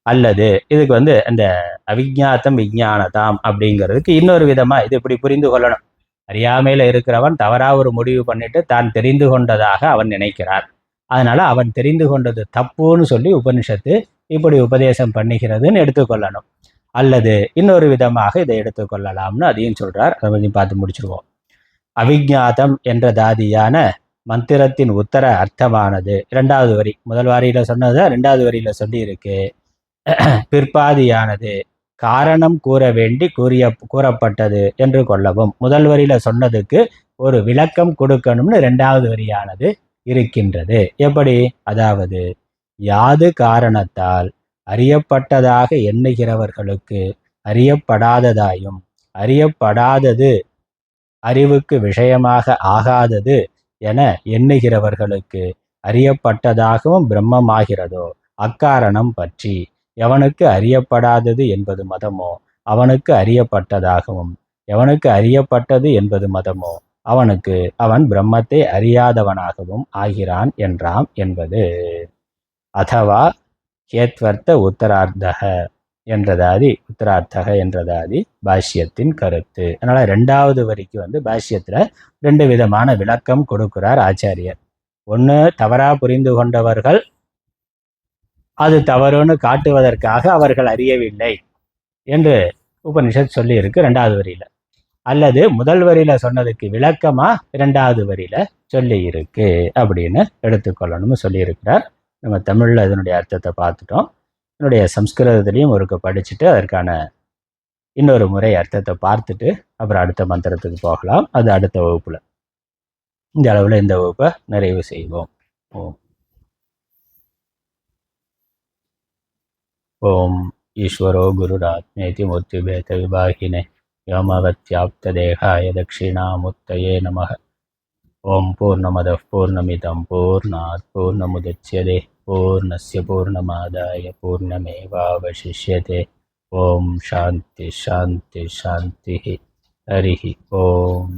அல்லது இதுக்கு அந்த அவிஜாத்தம் விஜானதாம் அப்படிங்கிறதுக்கு இன்னொரு விதமா இது இப்படி புரிந்து கொள்ளணும். அறியாமையில இருக்கிறவன் தவறா ஒரு முடிவு பண்ணிட்டு தான் தெரிந்து கொண்டதாக அவன் நினைக்கிறான். அதனால அவன் தெரிந்து கொண்டது தப்புன்னு சொல்லி உபனிஷத்து இப்படி உபதேசம் பண்ணுகிறதுன்னு எடுத்துக்கொள்ளணும். அல்லது இன்னொரு விதமாக இதை எடுத்துக்கொள்ளலாம்னு அதையும் சொல்றார். அதை கொஞ்சம் பார்த்து முடிச்சிருவோம். அவிஜாத்தம் என்ற தாதியான மந்திரத்தின் உத்தர அர்த்தமானது இரண்டாவது வரி, முதல் வரியில சொன்னதை இரண்டாவது வரியில சொல்லி இருக்கு. பிற்பாதியானது காரணம் கூற வேண்டி கூறப்பட்டது என்று கொள்ளவும், முதல் வரியில சொன்னதுக்கு ஒரு விளக்கம் கொடுக்கணும்னு இரண்டாவது வரியானது இருக்கின்றது. எப்படி? அதாவது யாது காரணத்தால் அறியப்பட்டதாக எண்ணுகிறவர்களுக்கு அறியப்படாததாயும் அறியப்படாதது அறிவுக்கு விஷயமாக ஆகாதது என எண்ணுகிறவர்களுக்கு அறியப்பட்டதாகவும் பிரம்மமாகிறதோ அக்காரணம் பற்றி எவனுக்கு அறியப்படாதது என்பது மதமோ அவனுக்கு அறியப்பட்டதாகவும் எவனுக்கு அறியப்பட்டது என்பது மதமோ அவன் பிரம்மத்தை அறியாதவனாகவும் ஆகிறான் என்றாம் என்பது. அதவா ஹேத்வர்த்த உத்தரார்த்தக என்றதாதி பாஷ்யத்தின் கருத்து. அதனால ரெண்டாவது வரிக்கு பாஷ்யத்துல ரெண்டு விதமான விளக்கம் கொடுக்கிறார் ஆச்சாரியர். ஒன்று, தவறா புரிந்து கொண்டவர்கள் அது தவறுன்னு காட்டுவதற்காக அவர்கள் அறியவில்லை என்று உபனிஷத் சொல்லி இருக்கு ரெண்டாவது வரியில. அல்லது முதல் வரியில சொன்னதுக்கு விளக்கமா இரண்டாவது வரியில சொல்லி இருக்கு அப்படின்னு எடுத்துக்கொள்ளணும்னு சொல்லியிருக்கிறார். நம்ம தமிழ்ல இதனுடைய அர்த்தத்தை பார்த்துட்டோம். என்னுடைய சம்ஸ்கிருதத்திலையும் ஒருக்க படிச்சுட்டு அதற்கான இன்னொரு முறை அர்த்தத்தை பார்த்துட்டு அப்புறம் அடுத்த மந்திரத்துக்கு போகலாம். அது அடுத்த வகுப்புல. இந்த அளவில் இந்த வகுப்பை நிறைவு செய்வோம். ஓம் ஓம் ஈஸ்வரோ குருராத்மேதி மூர்த்திபேத விபாகினே யோமவத்யாப்ததேகாய தட்சிணாமூர்த்தயே நமः. ஓம் பூர்ணமதः பூர்ணமிதம் பூர்ணாத் பூர்ணமுதச்யதே பூர்ணஸ்ய பூர்ணமாதாய பூர்ணமேவாவசிஷ்யதே. ஓம் சாந்தி சாந்தி சாந்தி. ஹரிஹி ஓம்.